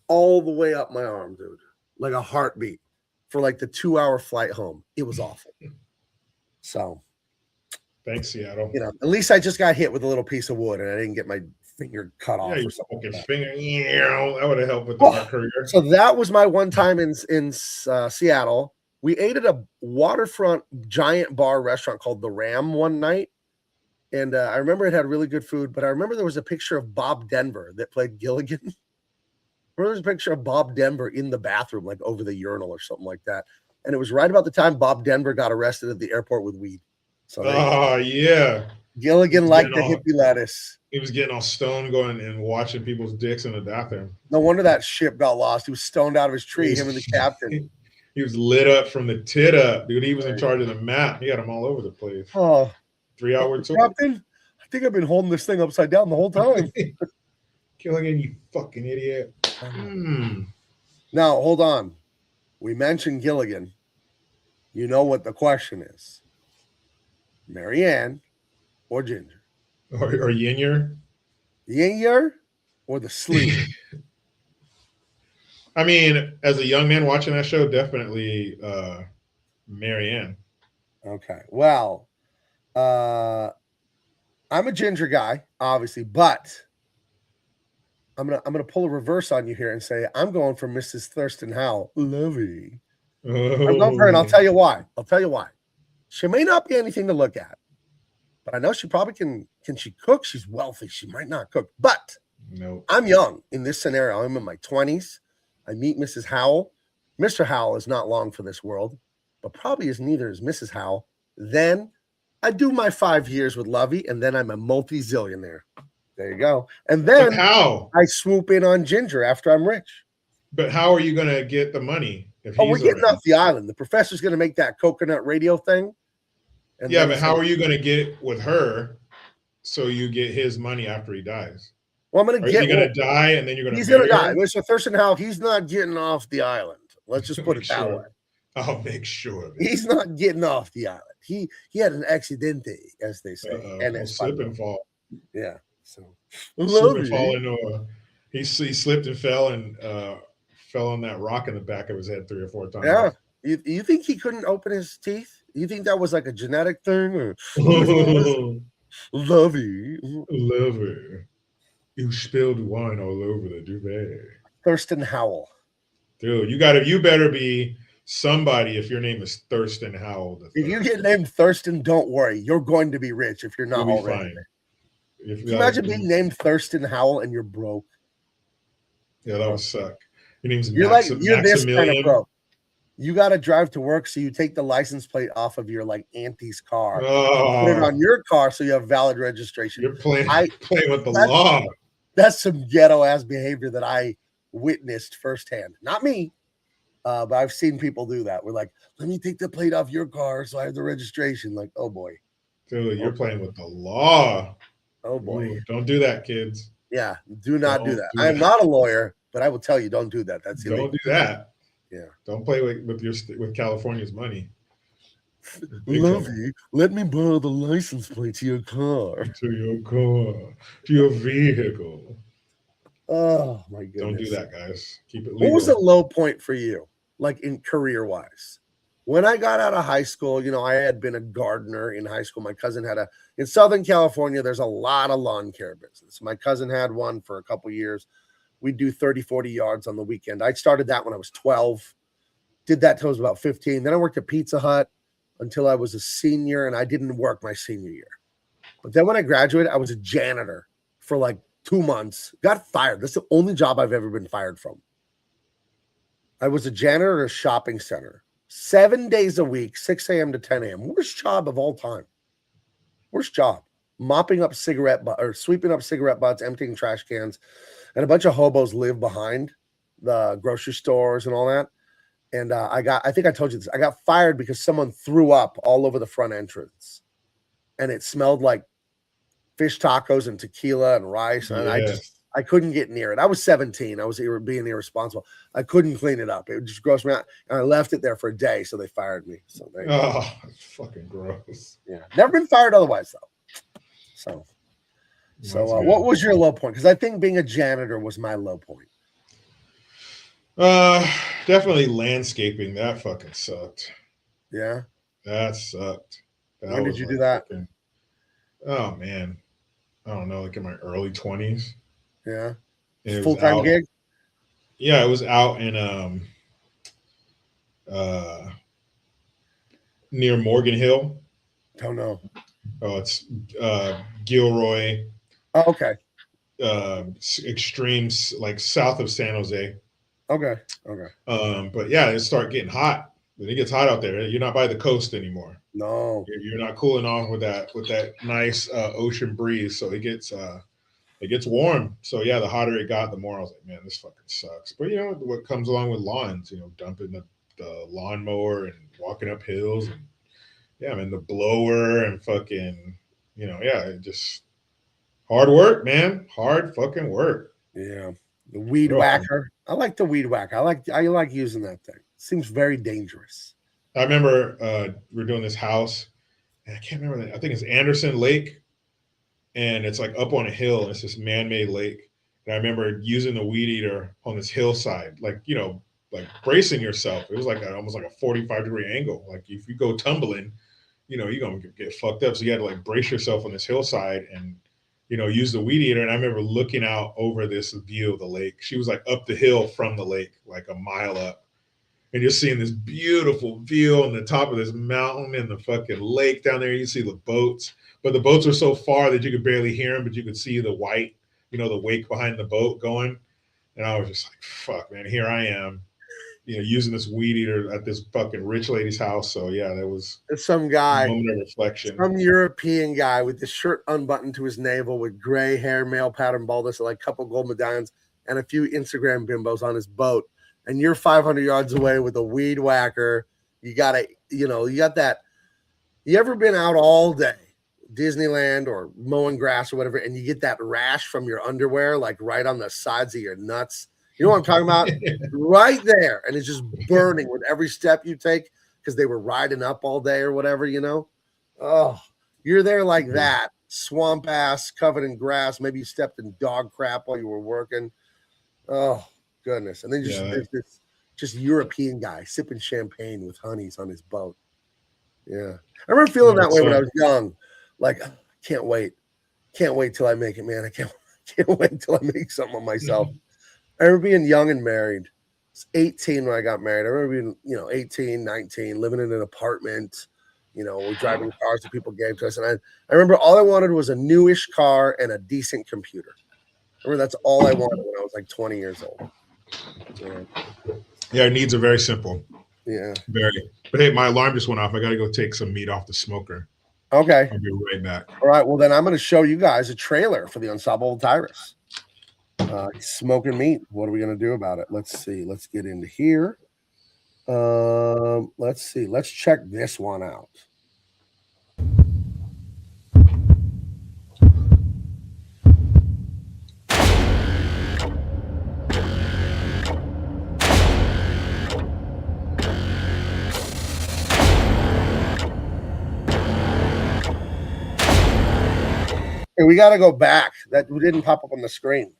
all the way up my arm, dude, like a heartbeat for like the 2-hour flight home. It was awful. So thanks, Seattle. You know, at least I just got hit with a little piece of wood and I didn't get my finger cut off. Yeah, or something fucking like finger. That would have helped with the career. So that was my one time in Seattle. We ate at a waterfront giant bar restaurant called The Ram one night. And I remember it had really good food, but I remember there was a picture of Bob Denver that played Gilligan. There was a picture of Bob Denver in the bathroom, like over the urinal or something like that. And it was right about the time Bob Denver got arrested at the airport with weed. So yeah. Gilligan liked the hippie lettuce. He was getting all stoned going and watching people's dicks in the bathroom. No wonder that ship got lost. He was stoned out of his tree, him and the captain. He was lit up from the tit up, dude. He was in charge of the map. He had them all over the place. Oh, 3-hour tour. Captain, I think I've been holding this thing upside down the whole time. Gilligan, you fucking idiot. Now, hold on. We mentioned Gilligan. You know what the question is. Marianne or Ginger? Or Yinyer? Yinyer or the sleeve? I mean, as a young man watching that show, definitely Marianne. Okay. Well, I'm a Ginger guy, obviously, but I'm gonna pull a reverse on you here and say I'm going for Mrs. Thurston Howell. Lovey. Oh. I love her, and I'll tell you why. She may not be anything to look at, but I know she probably can. Can she cook? She's wealthy. She might not cook, but no. I'm young in this scenario. I'm in my 20s. I meet Mrs. Howell. Mr. Howell is not long for this world, but probably is neither is Mrs. Howell. Then I do my 5 years with Lovey, and then I'm a multi-zillionaire. There you go. And then how? I swoop in on Ginger after I'm rich. But how are you going to get the money? If we're getting off the island. The professor's going to make that coconut radio thing. And yeah, but how are you going to get with her so you get his money after he dies? Well, I'm going to get. He's going to die, and then you're going to. He's going to die. Mr. Thurston Howell, he's not getting off the island. Let's just put it that way. I'll make sure of it. He's not getting off the island. He had an accidente, as they say, and a slip and fall. Yeah. So slip and fall into he slipped and fell and fell on that rock in the back of his head 3 or 4 times. Yeah. You think he couldn't open his teeth? You think that was like a genetic thing? Or Lovey. You spilled wine all over the duvet. Thurston Howell. Dude, you better be somebody, if your name is Thurston Howell, If you get named Thurston, don't worry. You're going to be rich if you're not you'll be already fine. rich. Can you imagine being named Thurston Howell and you're broke? Yeah, that would suck. Your name's You're this kind of Maximilian. broke. You got to drive to work, so you take the license plate off of your like auntie's car, put it on your car, so you have valid registration. You're playing with the law. That's some ghetto ass behavior that I witnessed firsthand. Not me, but I've seen people do that. We're like, let me take the plate off your car, so I have the registration. Like, oh boy, dude, you're playing with the law. Oh boy, ooh, don't do that, kids. Yeah, do not do that. I am not a lawyer, but I will tell you, don't do that. That's illegal. Don't do that. Yeah. Don't play with California's money. Lovey, let me borrow the license plate to your car. To your vehicle. Oh my goodness. Don't do that, guys. Keep it legal. What was the low point for you, like in career-wise? When I got out of high school, I had been a gardener in high school. My cousin had in Southern California, there's a lot of lawn care business. My cousin had one for a couple years. We'd do 30, 40 yards on the weekend. I started that when I was 12, did that till I was about 15. Then I worked at Pizza Hut until I was a senior, and I didn't work my senior year. But then when I graduated, I was a janitor for like 2 months, got fired. That's the only job I've ever been fired from. I was a janitor at a shopping center, 7 days a week, 6 a.m. to 10 a.m. Worst job of all time. Worst job. Mopping up sweeping up cigarette butts, emptying trash cans. And a bunch of hobos live behind the grocery stores and all that. And I think I told you this. I got fired because someone threw up all over the front entrance. And it smelled like fish tacos and tequila and rice. And I couldn't get near it. I was 17. I was being irresponsible. I couldn't clean it up. It would just gross me out. And I left it there for a day. So they fired me. So that's fucking gross. Yeah. Never been fired otherwise, though. So what was your low point? Because I think being a janitor was my low point. Definitely landscaping. That fucking sucked. Yeah? That sucked. When did you do that? Oh, man. I don't know, like in my early 20s. Yeah. Full-time gig? Yeah, it was out in near Morgan Hill. Don't know. Oh, it's Gilroy. Oh, okay. Extremes, like south of San Jose. Okay. But yeah, it started getting hot. When it gets hot out there, you're not by the coast anymore. No. You're not cooling off with that nice ocean breeze. So it gets warm. So yeah, the hotter it got, the more I was like, man, this fucking sucks. But what comes along with lawns, dumping the lawnmower and walking up hills and yeah, man, the blower and fucking, it just hard work, man. Hard fucking work. Yeah. The weed whacker. I like the weed whacker. I like using that thing. Seems very dangerous. I remember we're doing this house, and I can't remember that. I think it's Anderson Lake, and it's like up on a hill, and it's this man-made lake. And I remember using the weed eater on this hillside, like bracing yourself. It was like almost like a 45-degree angle. Like if you go tumbling, you're gonna get fucked up. So you had to like brace yourself on this hillside and use the weed eater. And I remember looking out over this view of the lake. She was like up the hill from the lake, like a mile up. And you're seeing this beautiful view on the top of this mountain and the fucking lake down there. You see the boats, but the boats are so far that you could barely hear them, but you could see the white, the wake behind the boat going. And I was just like, fuck, man, here I am, using this weed eater at this fucking rich lady's house. So yeah, that was some guy, a moment of reflection. Some European guy with the shirt unbuttoned to his navel with gray hair, male pattern baldness, like a couple gold medallions, and a few Instagram bimbos on his boat. And you're 500 yards away with a weed whacker. You got that. You ever been out all day, Disneyland or mowing grass or whatever, and you get that rash from your underwear, like right on the sides of your nuts? You know what I'm talking about? Right there. And it's just burning with every step you take because they were riding up all day or whatever, Oh, you're there like that. Swamp ass, covered in grass. Maybe you stepped in dog crap while you were working. Oh, goodness. And then there's this just European guy sipping champagne with honeys on his boat. Yeah. I remember feeling that way when I was young. Like, can't wait. Can't wait till I make it, man. I can't wait till I make something of myself. I remember being young and married. 18 when I got married. I remember being, 18, 19, living in an apartment, we're driving cars that people gave to us. And I remember all I wanted was a newish car and a decent computer. I remember that's all I wanted when I was like 20 years old. Yeah, needs are very simple. Yeah. Very. But hey, my alarm just went off. I got to go take some meat off the smoker. Okay. I'll be right back. All right. Well, then I'm going to show you guys a trailer for the Unstoppable Tyrus. Smoking meat. What are we going to do about it? Let's see. Let's get into here. Let's see. Let's check this one out. Hey, we got to go back. That didn't pop up on the screen.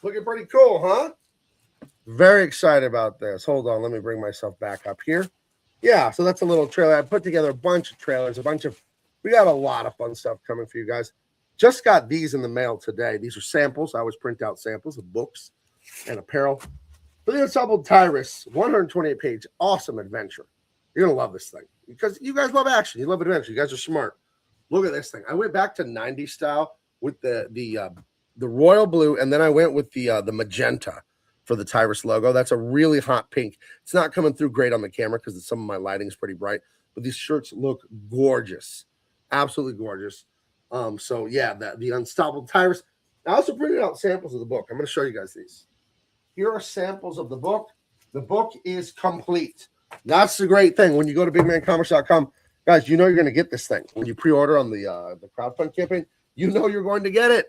Looking pretty cool, huh? Very excited about this. Hold on, let me bring myself back up here. Yeah, so that's a little trailer. I put together a bunch of trailers, we got a lot of fun stuff coming for you guys. Just got these in the mail today. These are samples. I always print out samples of books and apparel. For the Unstoppable Tyrus, 128-page awesome adventure. You're going to love this thing because you guys love action. You love adventure. You guys are smart. Look at this thing. I went back to 90s style with the royal blue, and then I went with the magenta for the Tyrus logo. That's a really hot pink. It's not coming through great on the camera because some of my lighting is pretty bright, but these shirts look gorgeous. Absolutely gorgeous. So yeah, the Unstoppable Tyrus. I also printed out samples of the book. I'm going to show you guys these. Here are samples of the book. The book is complete. That's the great thing. When you go to bigmancomics.com, guys, you know you're going to get this thing. When you pre-order on the crowdfund campaign, you know you're going to get it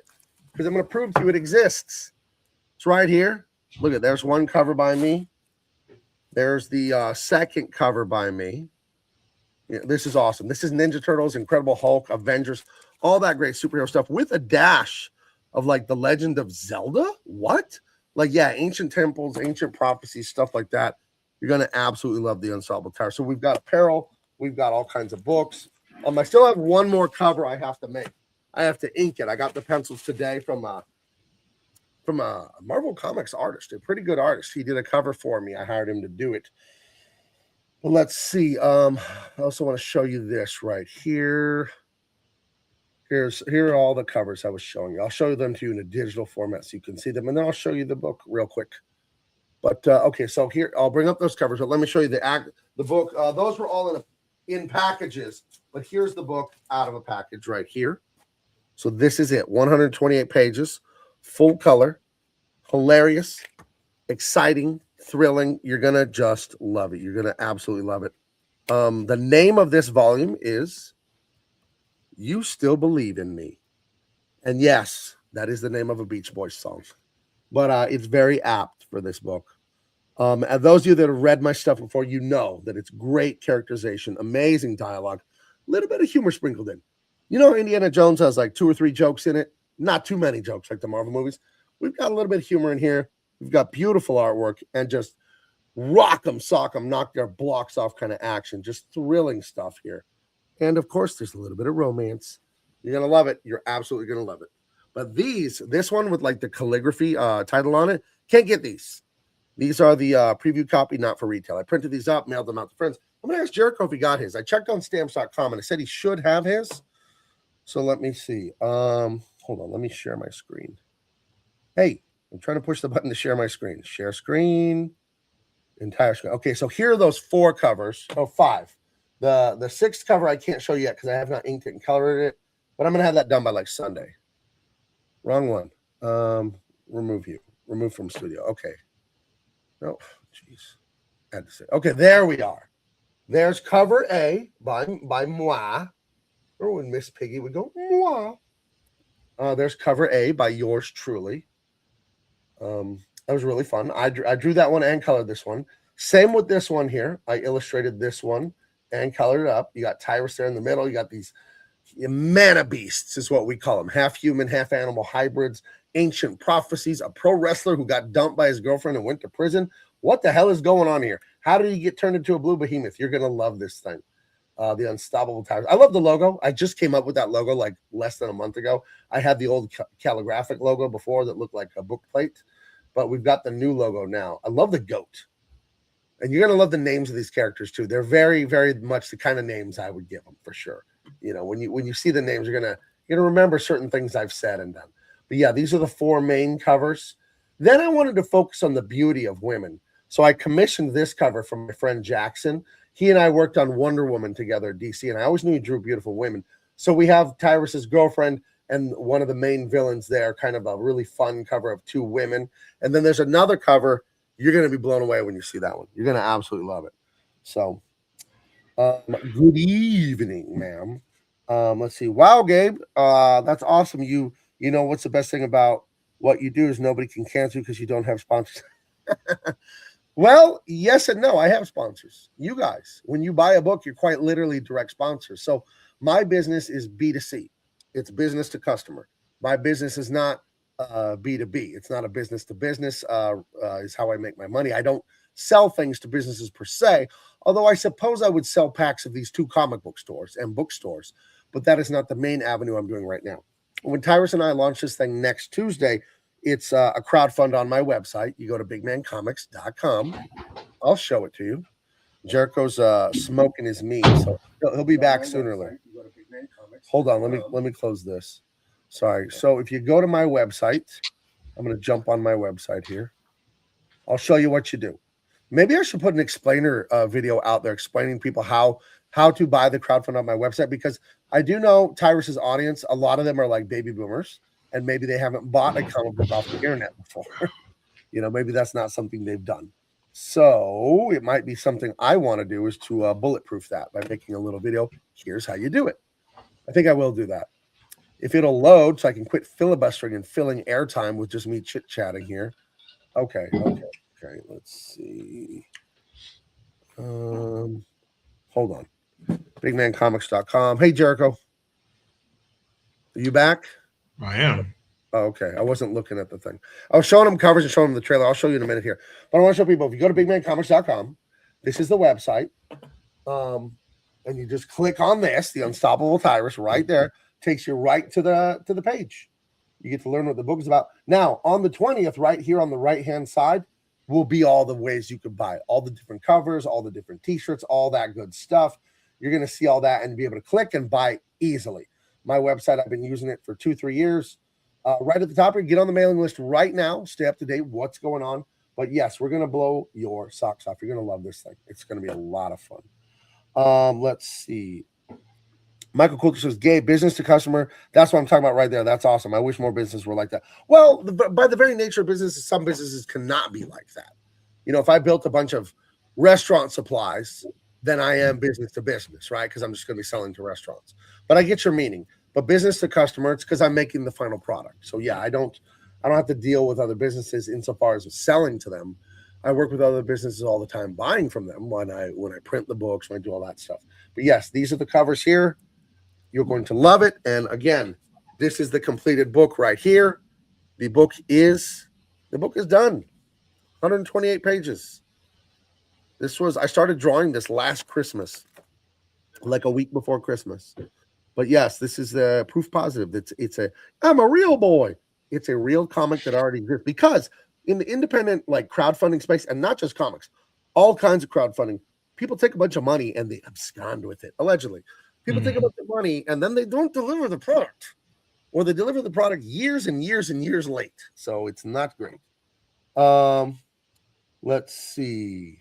because I'm going to prove to you it exists. It's right here. Look at, there's one cover by me. There's the second cover by me. Yeah, this is awesome. This is Ninja Turtles, Incredible Hulk, Avengers, all that great superhero stuff with a dash of like the Legend of Zelda. What? Like, yeah, ancient temples, ancient prophecies, stuff like that. You're going to absolutely love the Unstoppable Tyrus. So we've got apparel. We've got all kinds of books. I still have one more cover I have to make. I have to ink it. I got the pencils today from a Marvel Comics artist, a pretty good artist. He did a cover for me. I hired him to do it. Well, let's see. I also want to show you this right here. Here are all the covers I was showing you. I'll show them to you in a digital format so you can see them, and then I'll show you the book real quick. But okay, so here I'll bring up those covers. But let me show you the book. Those were all in packages, but here's the book out of a package right here. So this is it. 128 pages, full color, hilarious, exciting, thrilling. You're gonna just love it. You're gonna absolutely love it. The name of this volume is You Still Believe in Me. And yes, that is the name of a Beach Boys song. But it's very apt for this book. And those of you that have read my stuff before, you know that it's great characterization, amazing dialogue, a little bit of humor sprinkled in. You know, Indiana Jones has like 2 or 3 jokes in it. Not too many jokes like the Marvel movies. We've got a little bit of humor in here. We've got beautiful artwork and just rock 'em, sock 'em, knock their blocks off kind of action. Just thrilling stuff here. And of course, there's a little bit of romance. You're going to love it. You're absolutely going to love it. But this one with like the calligraphy title on it, can't get these. These are the preview copy, not for retail. I printed these up, mailed them out to friends. I'm going to ask Jericho if he got his. I checked on stamps.com and it said he should have his. So let me see. Hold on. Let me share my screen. Hey, I'm trying to push the button to share my screen. Share screen. Entire screen. Okay, so here are those 4 covers. Oh, 5. The 6th cover I can't show yet because I have not inked it and colored it, but I'm gonna have that done by like Sunday. Wrong one. Remove you. Remove from studio. Okay. No, jeez. I had to say. Okay, there we are. There's cover A by moi. Or when Miss Piggy would go moi. There's cover A by yours truly. That was really fun. I drew that one and colored this one. Same with this one here. I illustrated this one and colored it up. You got Tyrus there in the middle. You got these mana beasts, is what we call them. Half human, half animal hybrids. Ancient prophecies. A pro wrestler who got dumped by his girlfriend and went to prison. What the hell is going on here? How did he get turned into a blue behemoth? You're going to love this thing. The Unstoppable Tyrus. I love the logo. I just came up with that logo like less than a month ago. I had the old calligraphic logo before that looked like a book plate, but we've got the new logo now. I love the goat. And you're going to love the names of these characters too. They're very, very much the kind of names I would give them for sure. You know, when you see the names, you're going to remember certain things I've said and done. But yeah, these are the 4 main covers. Then I wanted to focus on the beauty of women. So I commissioned this cover from my friend Jackson. He and I worked on Wonder Woman together at DC, and I always knew he drew beautiful women. So we have Tyrus's girlfriend and one of the main villains there, kind of a really fun cover of 2 women. And then there's another cover. You're going to be blown away when you see that one. You're going to absolutely love it. So good evening, ma'am. Let's see. Wow, Gabe, that's awesome. You know what's the best thing about what you do is nobody can cancel because you don't have sponsors. Well, yes and no. I have sponsors. You guys, when you buy a book, you're quite literally direct sponsors. So my business is B2C. It's business to customer. My business is not B2B. It's not a business to business is how I make my money. I don't sell things to businesses per se, although I suppose I would sell packs of these 2 comic book stores and bookstores, but that is not the main avenue I'm doing right now. When Tyrus and I launch this thing next Tuesday, it's a crowdfund on my website. You go to bigmancomics.com. I'll show it to you. Jericho's smoking his meat, so he'll be back sooner or later. Hold on, let me close this. Sorry. So if you go to my website, I'm going to jump on my website here. I'll show you what you do. Maybe I should put an explainer video out there explaining people how to buy the crowdfund on my website, because I do know Tyrus's audience. A lot of them are like baby boomers, and maybe they haven't bought a comic book off the internet before. You know, maybe that's not something they've done. So it might be something I want to do is to bulletproof that by making a little video. Here's how you do it. I think I will do that. If it'll load so I can quit filibustering and filling airtime with just me chit-chatting here. Okay. Let's see. Hold on. Bigmancomics.com. Hey, Jericho. Are you back? I am. Oh, okay. I wasn't looking at the thing. I was showing them covers and showing them the trailer. I'll show you in a minute here. But I want to show people, if you go to bigmancomics.com, this is the website. And you just click on this, the Unstoppable Tyrus, right there. Takes you right to the page. You get to learn what the book is about. Now, on the 20th, right here on the right-hand side, will be all the ways you could buy it. All the different covers, all the different T-shirts, all that good stuff. You're going to see all that and be able to click and buy easily. My website, I've been using it for 2-3 years. Right at the top here, get on the mailing list right now. Stay up to date what's going on. But yes, we're going to blow your socks off. You're going to love this thing. It's going to be a lot of fun. Let's see. Michael Coulter says, Gabe, business to customer. That's what I'm talking about right there. That's awesome. I wish more businesses were like that. Well, by the very nature of businesses, some businesses cannot be like that. You know, if I built a bunch of restaurant supplies, then I am business to business, right? Because I'm just going to be selling to restaurants. But I get your meaning. But business to customer, it's because I'm making the final product. So yeah, I don't have to deal with other businesses insofar as selling to them. I work with other businesses all the time, buying from them when I print the books, when I do all that stuff. But yes, these are the covers here. You're going to love it. And again, this is the completed book right here. The book is done. 128 pages. I started drawing this last Christmas, like a week before Christmas. But yes, this is the proof positive. I'm a real boy. It's a real comic that already exists, because in the independent like crowdfunding space, and not just comics, all kinds of crowdfunding, people take a bunch of money and they abscond with it, allegedly. People think about the money and then they don't deliver the product, or they deliver the product years and years and years late. So it's not great. Let's see.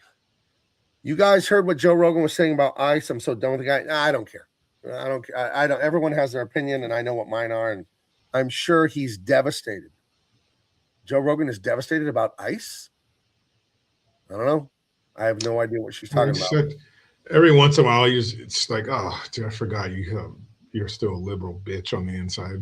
You guys heard what Joe Rogan was saying about ICE. I'm so done with the guy. Nah, I don't care. I don't care. I don't. Everyone has their opinion, and I know what mine are. And I'm sure he's devastated. Joe Rogan is devastated about ICE. I don't know. I have no idea what she's talking about. Like, every once in a while, it's like, oh, dude, I forgot you're still a liberal bitch on the inside.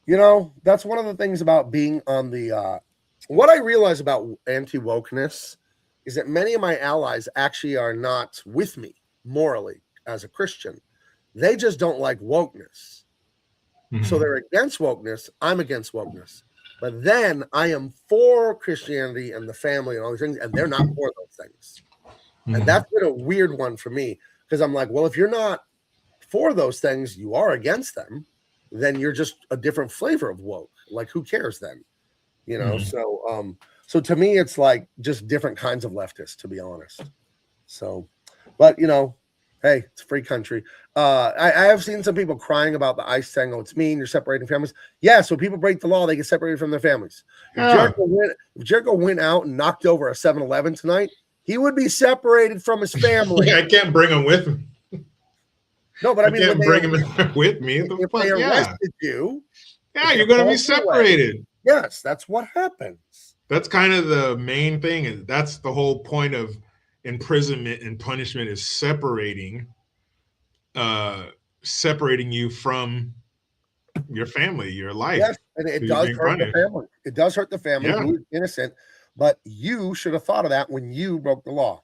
You know, that's one of the things about being on the. What I realize about anti-wokeness is that many of my allies actually are not with me morally as a Christian. They just don't like wokeness. So they're against wokeness. I'm against wokeness. But then I am for Christianity and the family and all these things, and they're not for those things. And that's been a weird one for me, because I'm like, well, if you're not for those things, you are against them, then you're just a different flavor of woke. Like, who cares then? You know, so to me, it's like just different kinds of leftists, to be honest. So, but you know, hey, it's a free country. I have seen some people crying about the ICE saying, oh, it's mean, you're separating families. Yeah, so people break the law, they get separated from their families. If Jericho went out and knocked over a 7-Eleven tonight, he would be separated from his family. I can't bring him with me. No, but I mean, can't bring him with me. If they arrested you, you're going to be separated. Yes, that's what happens. That's kind of the main thing. That's the whole point of imprisonment and punishment, is separating you from your family, your life. Yes, and it does hurt the family. It does hurt the family who's innocent, but you should have thought of that when you broke the law.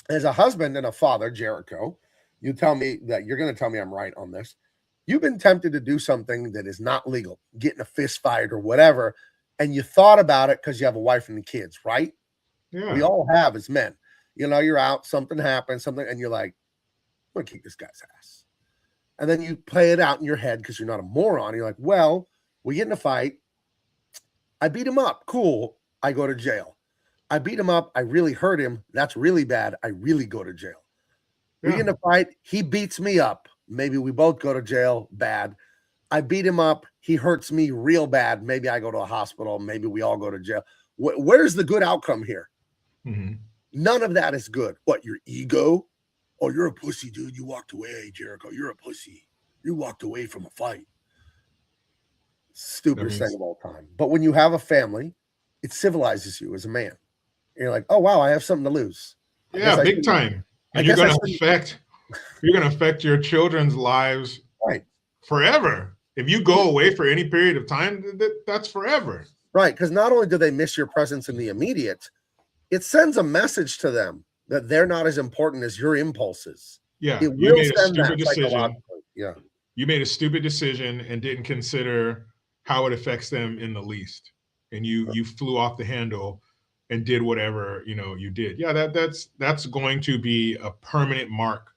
As a husband and a father, Jericho, you tell me that you're going to tell me I'm right on this. You've been tempted to do something that is not legal, get in a fist fight or whatever, and you thought about it because you have a wife and kids, right? Yeah. We all have as men. You know, you're out, something happens, and you're like, I'm going to kick this guy's ass. And then you play it out in your head because you're not a moron. You're like, well, we get in a fight. I beat him up. Cool. I go to jail. I beat him up. I really hurt him. That's really bad. I really go to jail. We get in a fight. He beats me up. Maybe we both go to jail. Bad. I beat him up. He hurts me real bad. Maybe I go to a hospital. Maybe we all go to jail. Where's the good outcome here? None of that is good. What, your ego? Oh, you're a pussy, dude. You walked away, Jericho. You're a pussy. You walked away from a fight. Stupidest thing of all time. But when you have a family, it civilizes you as a man. And you're like, oh, wow, I have something to lose. Yeah, big time. And you're going to affect your children's lives forever. If you go away for any period of time, that's forever. Right, because not only do they miss your presence in the immediate, it sends a message to them that they're not as important as your impulses. Yeah, it will send that psychologically. Yeah, you made a stupid decision and didn't consider how it affects them in the least, and you flew off the handle and did whatever you did. Yeah, that's going to be a permanent mark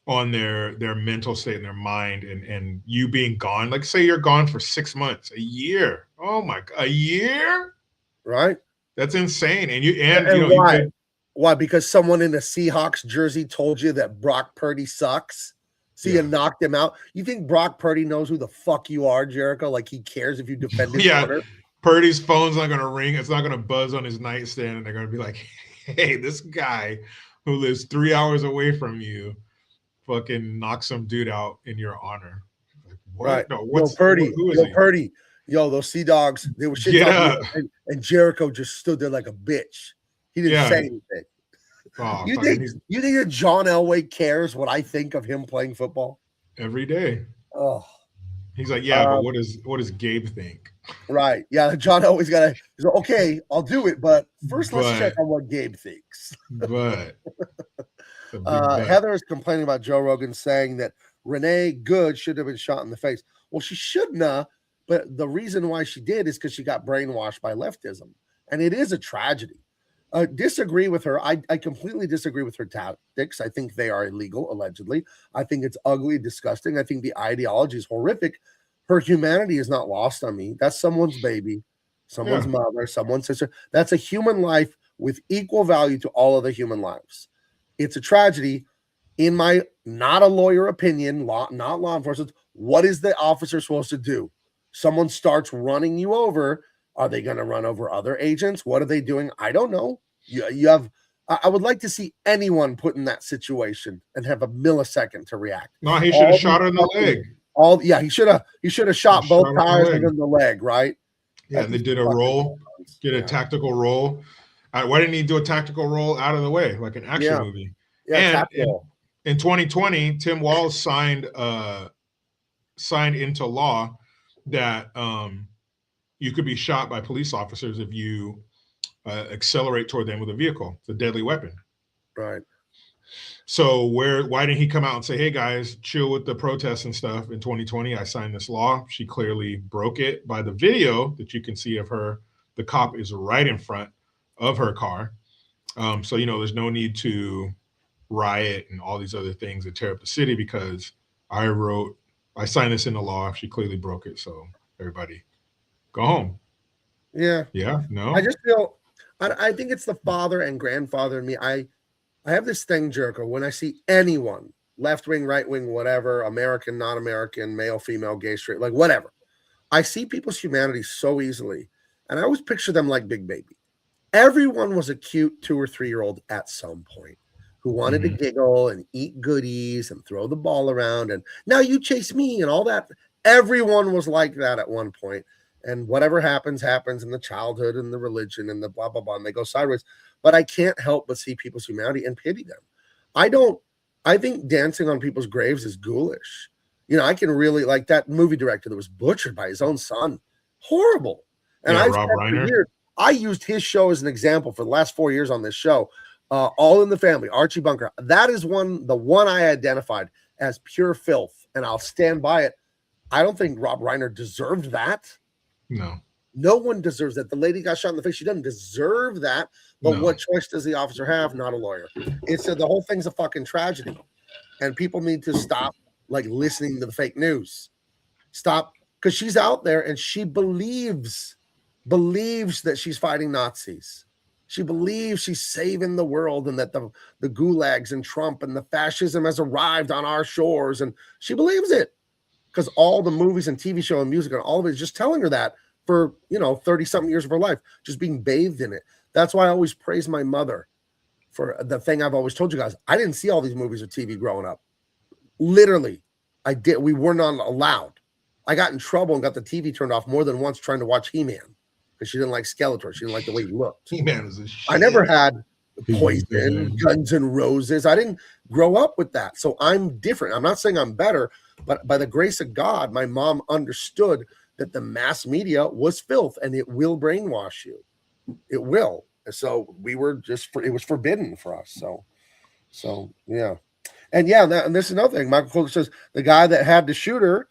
on their mental state and their mind, and you being gone. Like, say you're gone for 6 months, a year. Oh my God, a year? Right. That's insane. And why? Why? Because someone in a Seahawks jersey told you that Brock Purdy sucks. So you knocked him out. You think Brock Purdy knows who the fuck you are, Jericho? Like, he cares if you defend his honor? Purdy's phone's not going to ring. It's not going to buzz on his nightstand. And they're going to be like, hey, this guy who lives 3 hours away from you fucking knocked some dude out in your honor. Like, what? Right. No, Purdy. Purdy. Yo, those Sea Dogs, they were shit talking, and Jericho just stood there like a bitch. He didn't say anything. Oh, you think that John Elway cares what I think of him playing football? Every day. Oh. He's like, but what does Gabe think? Right. Yeah, John Elway's got to, he's like, okay, I'll do it, but first let's check on what Gabe thinks. But Heather is complaining about Joe Rogan saying that Renee Good should have been shot in the face. Well, she shouldn't have, but the reason why she did is because she got brainwashed by leftism. And it is a tragedy. Disagree with her. I completely disagree with her tactics. I think they are illegal, allegedly. I think it's ugly, disgusting. I think the ideology is horrific. Her humanity is not lost on me. That's someone's baby, someone's mother, someone's sister. That's a human life with equal value to all other human lives. It's a tragedy. in my not a lawyer opinion, not law enforcement, what is the officer supposed to do? Someone starts running you over. Are they going to run over other agents? What are they doing? I don't know. You have. I would like to see anyone put in that situation and have a millisecond to react. No, he should have shot her in the leg. He should have shot both tires and then the leg, right? Yeah, and they did a roll, a tactical roll. Why didn't he do a tactical roll out of the way, like an action movie? Yeah, and in 2020, Tim Walz signed into law that you could be shot by police officers if you accelerate toward them with a vehicle. It's a deadly weapon. Right. So why didn't he come out and say, hey guys, chill with the protests and stuff? In 2020, I signed this law. She clearly broke it by the video that you can see of her. The cop is right in front of her car. So, there's no need to riot and all these other things that tear up the city because I signed this into law. She clearly broke it. So everybody go home. Yeah. Yeah. No. I just feel, I think it's the father and grandfather in me. I have this thing, Jericho, when I see anyone, left wing, right wing, whatever, American, not American, male, female, gay, straight, like whatever. I see people's humanity so easily. And I always picture them like Big Baby. Everyone was a cute 2 or 3 year old at some point who wanted to giggle and eat goodies and throw the ball around. And now you chase me and all that. Everyone was like that at one point. And whatever happens in the childhood and the religion and the blah, blah, blah, and they go sideways. But I can't help but see people's humanity and pity them. I think dancing on people's graves is ghoulish. I can really, like that movie director that was butchered by his own son. Horrible. And Rob Reiner. I used his show as an example for the last 4 years on this show. All in the Family, Archie Bunker. That is the one I identified as pure filth, and I'll stand by it. I don't think Rob Reiner deserved that. No one deserves that. The lady got shot in the face. She doesn't deserve that. But what choice does the officer have? Not a lawyer. The whole thing's a fucking tragedy. And people need to stop listening to the fake news. Stop, because she's out there and she believes that she's fighting Nazis. She believes she's saving the world and that the gulags and Trump and the fascism has arrived on our shores. And she believes it because all the movies and TV show and music and all of it is just telling her that for, 30-something years of her life, just being bathed in it. That's why I always praise my mother for the thing I've always told you guys. I didn't see all these movies or TV growing up. Literally, I did. We were not allowed. I got in trouble and got the TV turned off more than once trying to watch He-Man because she didn't like Skeletor. She didn't like the way he looked. He-Man was a shit. I never had Poison, Guns N' Roses. I didn't grow up with that. So I'm different. I'm not saying I'm better, but by the grace of God, my mom understood that the mass media was filth and it will brainwash you. It will. And so we were it was forbidden for us. So yeah. And yeah, and this is another thing. Michael Cook says the guy that had to shoot her,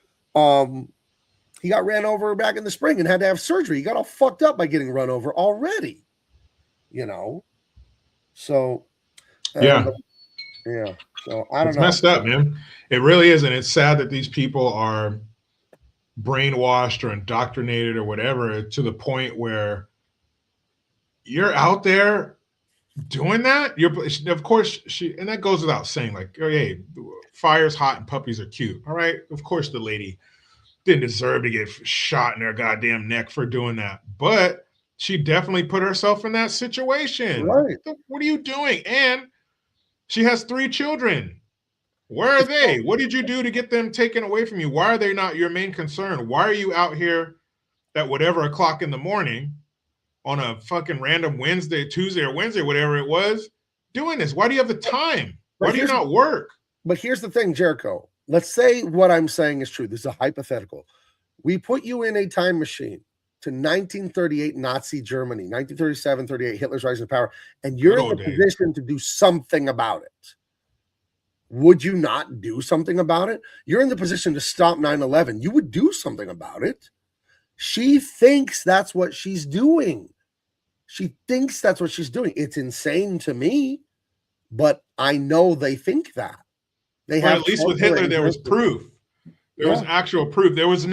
he got ran over back in the spring and had to have surgery. He got all fucked up by getting run over already. So yeah. So I don't know. It's messed up, man. It really is, and it's sad that these people are brainwashed or indoctrinated or whatever to the point where you're out there doing that. Of course, and that goes without saying, hey, fire's hot and puppies are cute. All right. Of course, the lady didn't deserve to get shot in her goddamn neck for doing that. But she definitely put herself in that situation. Right. What are you doing? And she has 3 children. Where are they? What did you do to get them taken away from you? Why are they not your main concern? Why are you out here at whatever o'clock in the morning on a fucking random Tuesday or Wednesday, whatever it was, doing this? Why do you have the time? Why do you not work? But here's the thing, Jericho. Let's say what I'm saying is true. This is a hypothetical. We put you in a time machine to 1938 Nazi Germany, 1937, 38, Hitler's rise to power, and you're in the position to do something about it. Would you not do something about it? You're in the position to stop 9/11. You would do something about it. She thinks that's what she's doing. It's insane to me, but I know they think that. At least with Hitler, there was proof. There was actual proof. There was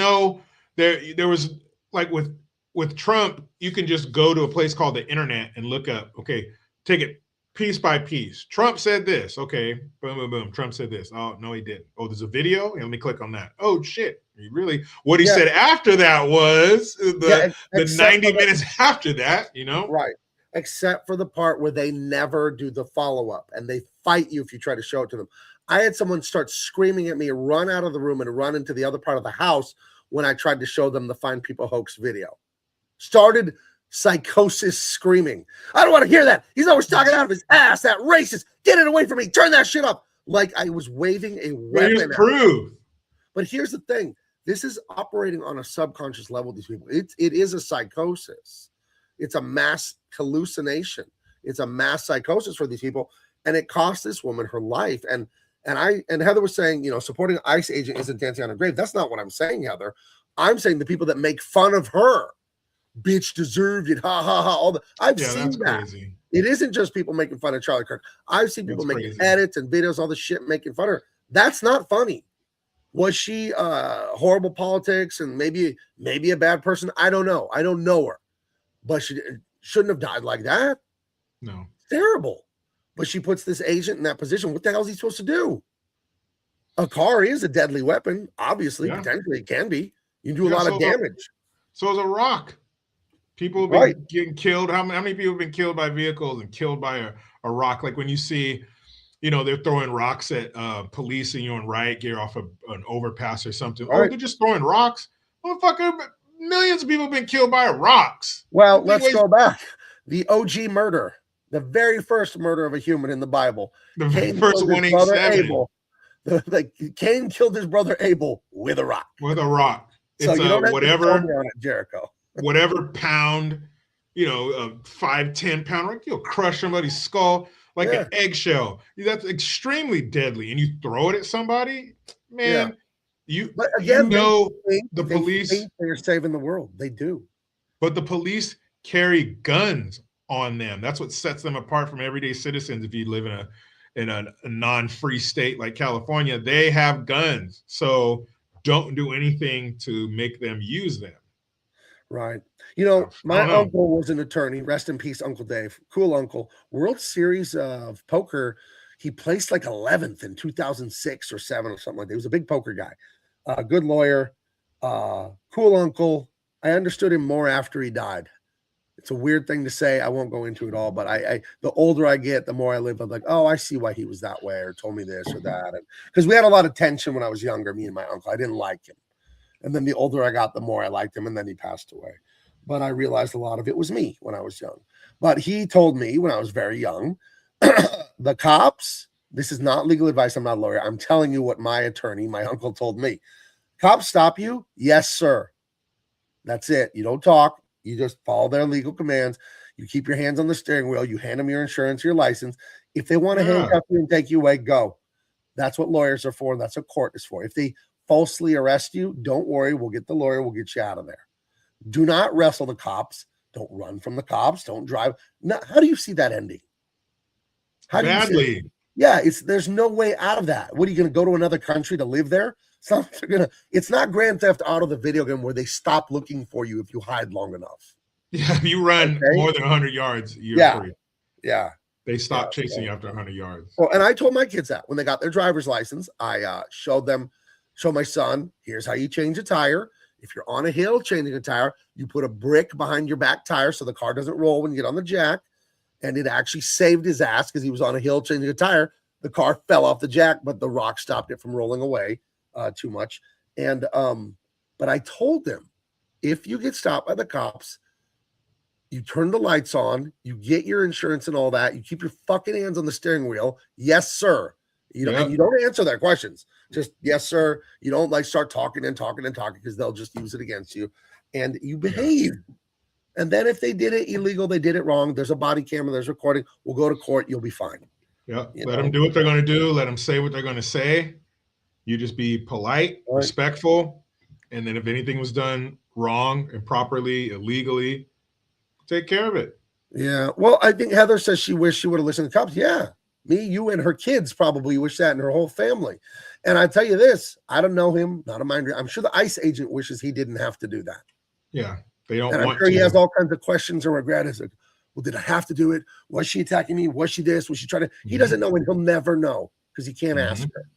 like with Trump, you can just go to a place called the internet and look up, take it piece by piece. Trump said this. Okay, boom, boom, boom. Trump said this. Oh, no, he didn't. Oh, there's a video. Let me click on that. Oh, shit. He really, what he said after that was the 90 minutes after that, you know? Right. Except for the part where they never do the follow-up and they fight you if you try to show it to them. I had someone start screaming at me, run out of the room and run into the other part of the house when I tried to show them the Find People Hoax video. Started psychosis screaming. I don't want to hear that. He's always talking out of his ass. That racist. Get it away from me. Turn that shit up. Like I was waving a weapon. Here's proof. But here's the thing. This is operating on a subconscious level. These people. It is a psychosis. It's a mass hallucination. It's a mass psychosis for these people. And it cost this woman her life. And Heather was saying, you know, supporting an ICE agent isn't dancing on her grave. That's not what I'm saying, Heather. I'm saying the people that make fun of her, bitch deserved it, ha ha ha. All the I've seen that. Crazy. It isn't just people making fun of Charlie Kirk. I've seen people making edits and videos, all the shit making fun of her. That's not funny. Was she horrible politics and maybe a bad person? I don't know. I don't know her. But she shouldn't have died like that. No. Terrible. But she puts this agent in that position. What the hell is he supposed to do? A car is a deadly weapon. Obviously, potentially it can be. You can do a lot of damage. So is a rock. People have been getting killed. How many people have been killed by vehicles and killed by a rock? Like when you see, you know, they're throwing rocks at police and you're on riot gear off of an overpass or something. Oh, they're just throwing rocks? Motherfucker, millions of people have been killed by rocks. Well, let's go back. The OG murder, the very first murder of a human in the Bible. The first 187. Cain killed his brother Abel with a rock. With a rock. So it's you don't have whatever to on it, Jericho. Whatever pound, you know, a 5-10 pound rock, you'll crush somebody's skull like an eggshell. That's extremely deadly. And you throw it at somebody, man. But again, the police think they're saving the world. They do. But the police carry guns on them. That's what sets them apart from everyday citizens. If you live in a non-free state like California, they have guns. So don't do anything to make them use them. Right. You know, my uncle was an attorney. Rest in peace, Uncle Dave. Cool uncle. World Series of Poker. He placed like 11th in 2006 or 7 or something like that. He was a big poker guy. Good lawyer. Cool uncle. I understood him more after he died. It's a weird thing to say. I won't go into it all, but the older I get, the more I live. I'm like, oh, I see why he was that way or told me this or that. And because we had a lot of tension when I was younger, me and my uncle. I didn't like him. And then the older I got, the more I liked him. And then he passed away. But I realized a lot of it was me when I was young. But he told me when I was very young, the cops, this is not legal advice. I'm not a lawyer. I'm telling you what my attorney, my uncle told me. Cops stop you? Yes, sir. That's it. You don't talk. You just follow their legal commands. You keep your hands on the steering wheel. You hand them your insurance, your license. If they want to handcuff you and take you away, go. That's what lawyers are for. And that's what court is for. If they falsely arrest you, don't worry. We'll get the lawyer. We'll get you out of there. Do not wrestle the cops. Don't run from the cops. Don't drive. Now, how do you see that ending? Badly. Yeah, there's no way out of that. What are you going to go to another country to live there? It's not Grand Theft Auto, the video game, where they stop looking for you if you hide long enough. Yeah, if you run more than 100 yards, you're free. Yeah. They stop chasing you after 100 yards. Well, and I told my kids that when they got their driver's license, I showed my son, here's how you change a tire. If you're on a hill changing a tire, you put a brick behind your back tire so the car doesn't roll when you get on the jack. And it actually saved his ass because he was on a hill changing a tire. The car fell off the jack, but the rock stopped it from rolling away too much. And but I told them, if you get stopped by the cops, you turn the lights on, you get your insurance and all that, you keep your fucking hands on the steering wheel. Yes, sir. And you don't answer their questions. Just yes, sir. You don't like start talking because they'll just use it against you. And you behave. And then if they did it illegal, they did it wrong. There's a body camera, there's recording. We'll go to court. You'll be fine. Yeah. Let them do what they're going to do. Let them say what they're going to say. You just be polite, respectful. And then if anything was done wrong, improperly, illegally, take care of it. Yeah. Well, I think Heather says she wished she would have listened to cops. Yeah. Me, you, and her kids probably wish that, and her whole family. And I tell you this, I don't know him, not a mind reader. I'm sure the ICE agent wishes he didn't have to do that. Yeah. They don't and I'm sure he has all kinds of questions and regret. Is like, Well, did I have to do it? Was she attacking me? Was she this? Was she trying to? He Mhm. doesn't know, and he'll never know because he can't ask her.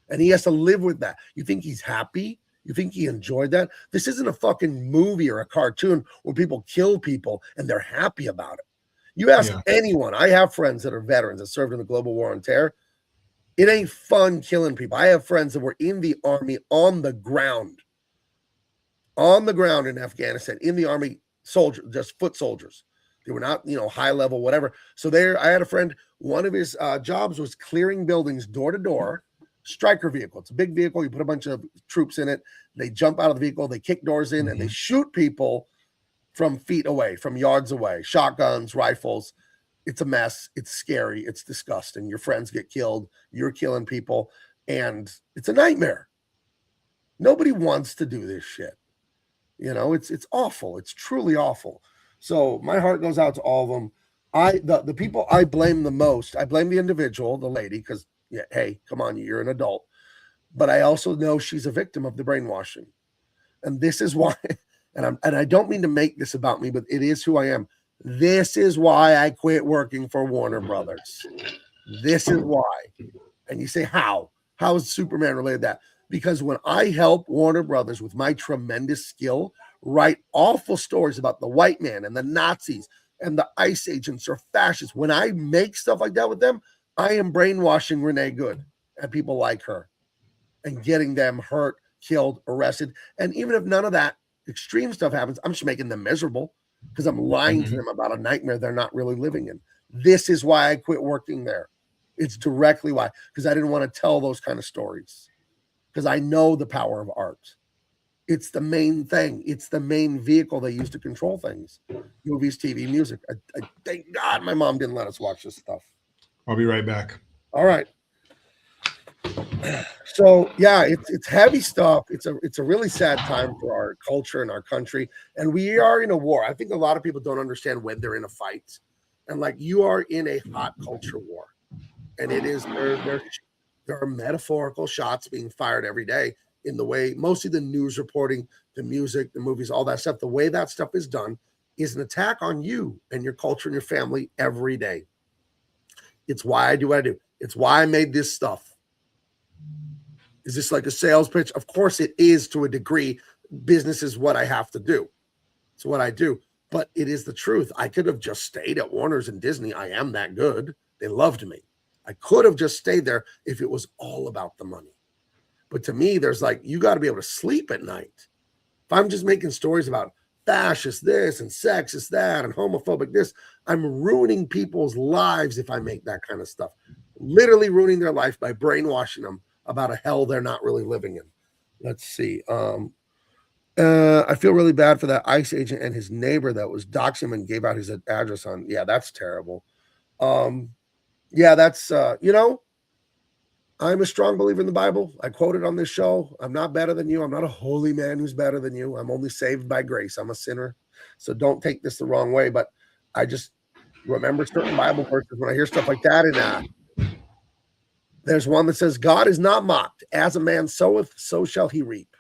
And he has to live with that. You think he's happy? You think he enjoyed that? This isn't a fucking movie or a cartoon where people kill people and they're happy about it. You ask anyone, I have friends that are veterans that served in the global war on terror. It ain't fun killing people. I have friends that were in the army on the ground in Afghanistan, in the army, soldier, just foot soldiers. They were not, high level, whatever. So I had a friend, one of his jobs was clearing buildings door to door, striker vehicle. It's a big vehicle. You put a bunch of troops in it. They jump out of the vehicle. They kick doors in and they shoot people from feet away, from yards away, shotguns, rifles. It's a mess. It's scary. It's disgusting. Your friends get killed. You're killing people. And it's a nightmare. Nobody wants to do this shit. It's awful. It's truly awful. So my heart goes out to all of them. The people I blame the most, I blame the individual, the lady, because hey, come on, you're an adult. But I also know she's a victim of the brainwashing. And this is why, and I don't mean to make this about me, but it is who I am. This is why I quit working for Warner Brothers. This is why. And you say, how? How is Superman related to that? Because when I help Warner Brothers with my tremendous skill write awful stories about the white man and the Nazis and the ICE agents or fascists, when I make stuff like that with them, I am brainwashing Renee Good and people like her and getting them hurt, killed, arrested. And even if none of that extreme stuff happens, I'm just making them miserable because I'm lying to them about a nightmare they're not really living in. This is why I quit working there. It's directly why, because I didn't want to tell those kind of stories. Because I know the power of art. It's the main thing. It's the main vehicle they use to control things. Movies, TV, music. I thank God my mom didn't let us watch this stuff. I'll be right back. All right. So yeah, it's heavy stuff. It's a really sad time for our culture and our country. And we are in a war. I think a lot of people don't understand when they're in a fight. And like you are in a hot culture war. And it is there are metaphorical shots being fired every day in the way, mostly the news reporting, the music, the movies, all that stuff. The way that stuff is done is an attack on you and your culture and your family every day. It's why I do what I do. It's why I made this stuff. Is this like a sales pitch? Of course it is to a degree. Business is what I have to do. It's what I do. But it is the truth. I could have just stayed at Warner's and Disney. I am that good. They loved me. I could have just stayed there if it was all about the money. But to me, there's like, you got to be able to sleep at night. If I'm just making stories about fascist this and sexist that and homophobic this, I'm ruining people's lives if I make that kind of stuff. Literally ruining their life by brainwashing them about a hell they're not really living in. Let's see. I feel really bad for that ICE agent and his neighbor that was doxing him and gave out his address on. Yeah, that's terrible. Yeah, that's, I'm a strong believer in the Bible. I quote it on this show. I'm not better than you. I'm not a holy man who's better than you. I'm only saved by grace. I'm a sinner. So don't take this the wrong way. But I just remember certain Bible verses when I hear stuff like that. And there's one that says, God is not mocked. As a man soweth, so shall he reap.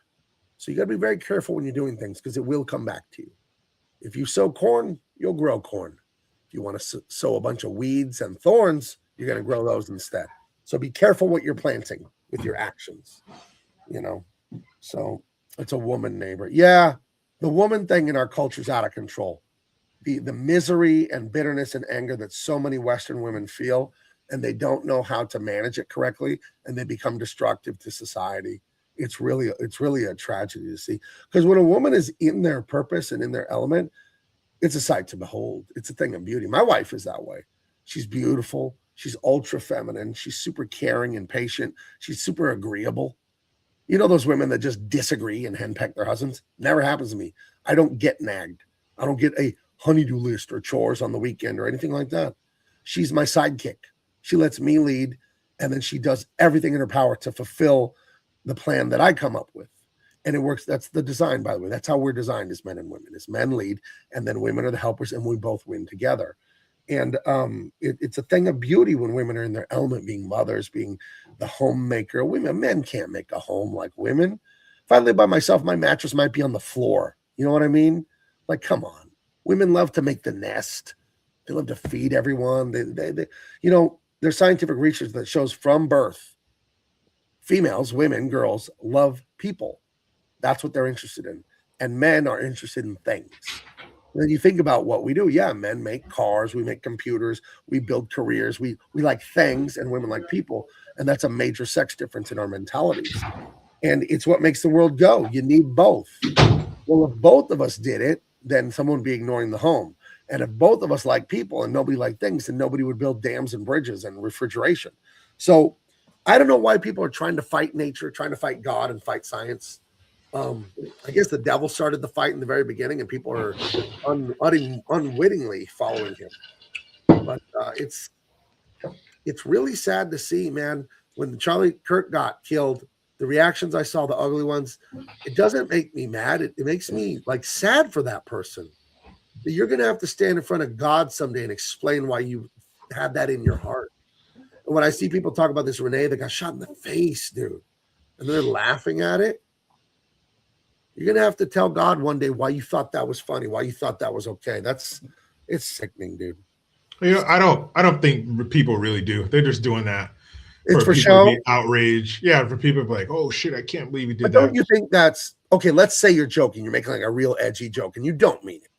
So you got to be very careful when you're doing things because it will come back to you. If you sow corn, you'll grow corn. If you want to sow a bunch of weeds and thorns, you're going to grow those instead. So be careful what you're planting with your actions, So it's a woman neighbor. Yeah, the woman thing in our culture is out of control. The misery and bitterness and anger that so many Western women feel, and they don't know how to manage it correctly, and they become destructive to society. It's really a tragedy to see. Because when a woman is in their purpose and in their element, it's a sight to behold. It's a thing of beauty. My wife is that way. She's beautiful. She's ultra feminine. She's super caring and patient. She's super agreeable. You know those women that just disagree and henpeck their husbands? Never happens to me. I don't get nagged. I don't get a honeydew list or chores on the weekend or anything like that. She's my sidekick. She lets me lead, and then she does everything in her power to fulfill the plan that I come up with. And it works. That's the design, by the way. That's how we're designed as men and women. As men lead, and then women are the helpers, and we both win together. And it's a thing of beauty when women are in their element, being mothers, being the homemaker. Men can't make a home like women. If I live by myself, my mattress might be on the floor. You know what I mean? Like, come on. Women love to make the nest They love to feed everyone. You know, there's scientific research that shows from birth, females, women, girls love people. That's what they're interested in. And men are interested in things. Then you think about what we do. Yeah, men make cars, we make computers, we build careers, we like things, and women like people. And that's a major sex difference in our mentalities. And it's what makes the world go. You need both. Well, if both of us did it, then someone would be ignoring the home. And if both of us like people and nobody like things, then nobody would build dams and bridges and refrigeration. So I don't know why people are trying to fight nature, trying to fight God and fight science. I guess the devil started the fight in the very beginning, and people are unwittingly following him. But it's really sad to see, man, when Charlie Kirk got killed, the reactions I saw, the ugly ones, it doesn't make me mad. It makes me like sad for that person. You're going to have to stand in front of God someday and explain why you had that in your heart. And when I see people talk about this Renee that got shot in the face, dude, and they're laughing at it, you're going to have to tell God one day why you thought that was funny, why you thought that was okay. It's sickening, dude. You know, I don't think people really do. They're just doing that. It's for people show. To be outraged. Yeah, for people to be like, oh shit, I can't believe he did but that. Don't you think that's okay? Let's say you're joking, you're making like a real edgy joke, and you don't mean it.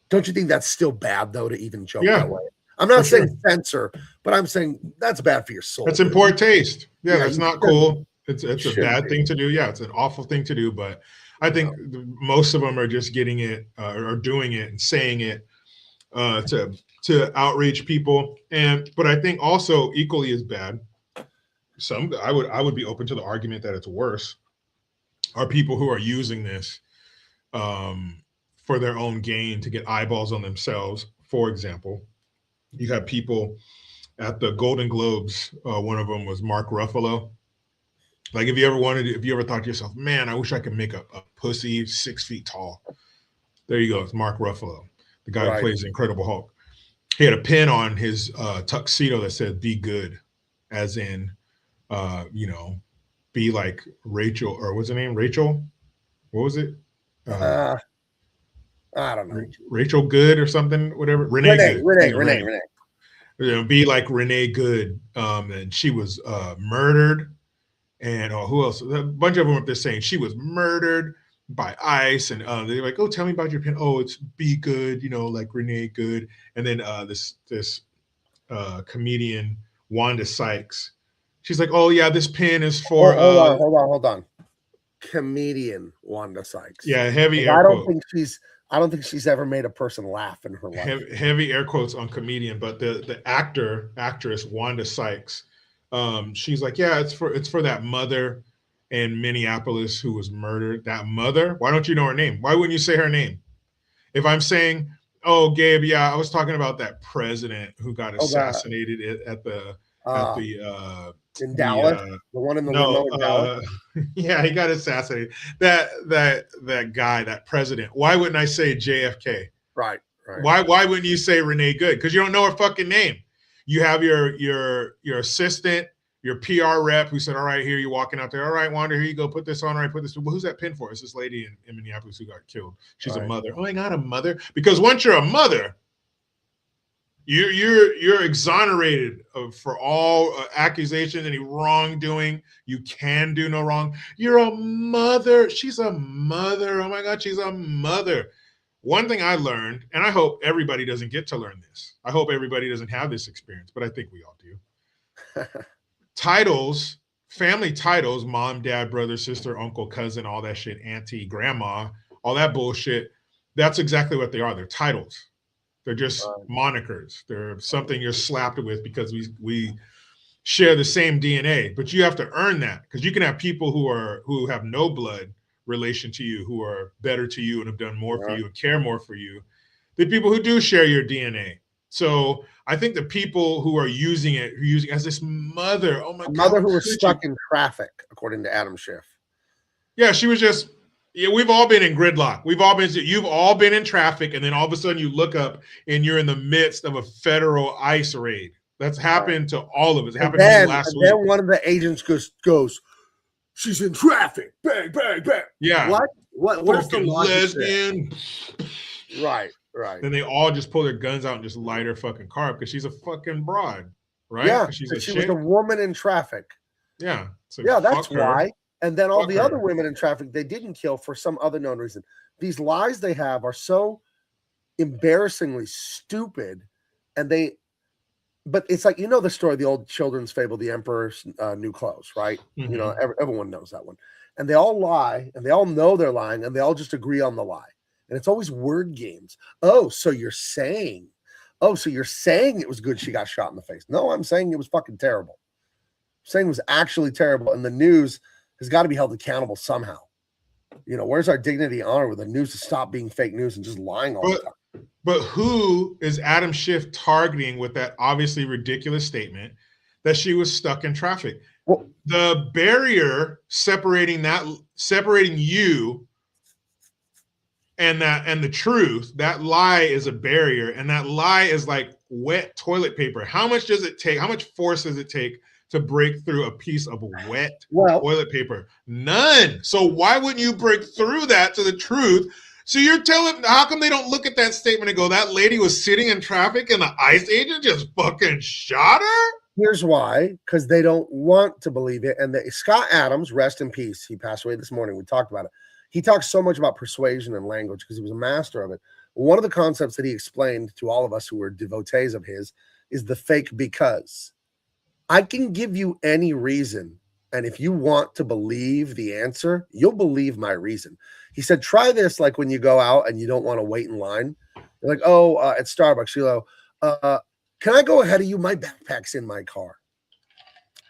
Don't you think that's still bad though to even joke that way? I'm not saying censor, but I'm saying that's bad for your soul. That's in poor taste. Yeah, that's not cool. It's a bad thing to do. Yeah, it's an awful thing to do. But I think most of them are just getting it or doing it and saying it to outrage people. But I think also equally as bad. I would be open to the argument that it's worse. Are people who are using this for their own gain to get eyeballs on themselves. For example, you have people at the Golden Globes. One of them was Mark Ruffalo. Like, if you ever thought to yourself, man, I wish I could make a pussy 6 feet tall. There you go. It's Mark Ruffalo, the guy who plays Incredible Hulk. He had a pin on his tuxedo that said "Be good," as in, be like Rachel, or what's her name? Rachel? What was it? I don't know. Rachel Good or something, whatever. Renee. You know, be like Renee Good. And she was murdered. And who else? A bunch of them up there saying she was murdered by ICE. And they're like, oh, tell me about your pin. Oh, it's Be Good, like Renee Good. And then this comedian, Wanda Sykes. She's like, oh, yeah, this pin is for... Hold on. Comedian Wanda Sykes. Yeah, heavy air quotes. I don't think she's ever made a person laugh in her life. Heavy air quotes on comedian, but the actress Wanda Sykes, she's like, yeah, it's for that mother in Minneapolis who was murdered. That mother? Why don't you know her name? Why wouldn't you say her name? If I'm saying, oh, Gabe, yeah, I was talking about that president who got assassinated in Dallas, the one in the limo in Dallas. Yeah, he got assassinated. That guy, that president. Why wouldn't I say JFK? Right. Why wouldn't you say Renee Good? Because you don't know her fucking name. You have your assistant, your PR rep who said, all right, here you're walking out there. All right, Wanda, here you go. Put this on. All right, put this. Well, who's that pin for? It's this lady in Minneapolis who got killed. She's a mother. Oh, I got a mother. Because once you're a mother, you're exonerated for all accusations, any wrongdoing. You can do no wrong. You're a mother. She's a mother. Oh my God, she's a mother. One thing I learned, and I hope everybody doesn't get to learn this. I hope everybody doesn't have this experience, but I think we all do. Titles, family titles, mom, dad, brother, sister, uncle, cousin, all that shit, auntie, grandma, all that bullshit. That's exactly what they are. They're titles. They're just monikers. They're something you're slapped with because we share the same DNA. But you have to earn that, because you can have people who have no blood relation to you, who are better to you and have done more for you and care more for you, than people who do share your DNA. So I think the people who are using it as this mother. Oh my God, mother who was stuck in traffic, according to Adam Schiff. Yeah, she was just. Yeah, we've all been in gridlock. You've all been in traffic, and then all of a sudden you look up and you're in the midst of a federal ICE raid. That's happened to all of us. It happened to me last week. Then one of the agents goes, she's in traffic. Bang, bang, bang. Yeah. What is the lesbian? Right. Right. then they all just pull their guns out and just light her fucking car up because she's a fucking broad, right? Yeah, Because she's a she was a chick. woman in traffic. Yeah. So Yeah, that's fuck her. why. And then all Fuck the other her. women in traffic, they didn't kill for some other known reason. These lies they have are so embarrassingly stupid, and but it's like, you know, the story, the old children's fable, the Emperor's New Clothes, right? Mhm. You know, everyone knows that one. And they all lie, and they all know they're lying, and they all just agree on the lie. And it's always word games. Oh, so you're saying it was good she got shot in the face. No, I'm saying it was fucking terrible. I'm saying it was actually terrible, and the news has got to be held accountable somehow. You know, where's our dignity and honor with the news to stop being fake news and just lying all the time? But who is Adam Schiff targeting with that obviously ridiculous statement that she was stuck in traffic? Well, the barrier separating you and the truth, that lie is a barrier, and that lie is like wet toilet paper. How much does it take? How much force does it take to break through a piece of wet toilet paper? None. So why wouldn't you break through that to the truth? So you're telling, how come they don't look at that statement and go, that lady was sitting in traffic and the ICE agent just fucking shot her? Here's why, because they don't want to believe it. And Scott Adams, rest in peace, he passed away this morning. We talked about it. He talks so much about persuasion and language because he was a master of it. One of the concepts that he explained to all of us who were devotees of his is the fake because. I can give you any reason, and if you want to believe the answer, you'll believe my reason. He said, try this like when you go out and you don't want to wait in line. You're like, at Starbucks, you know, can I go ahead of you? My backpack's in my car.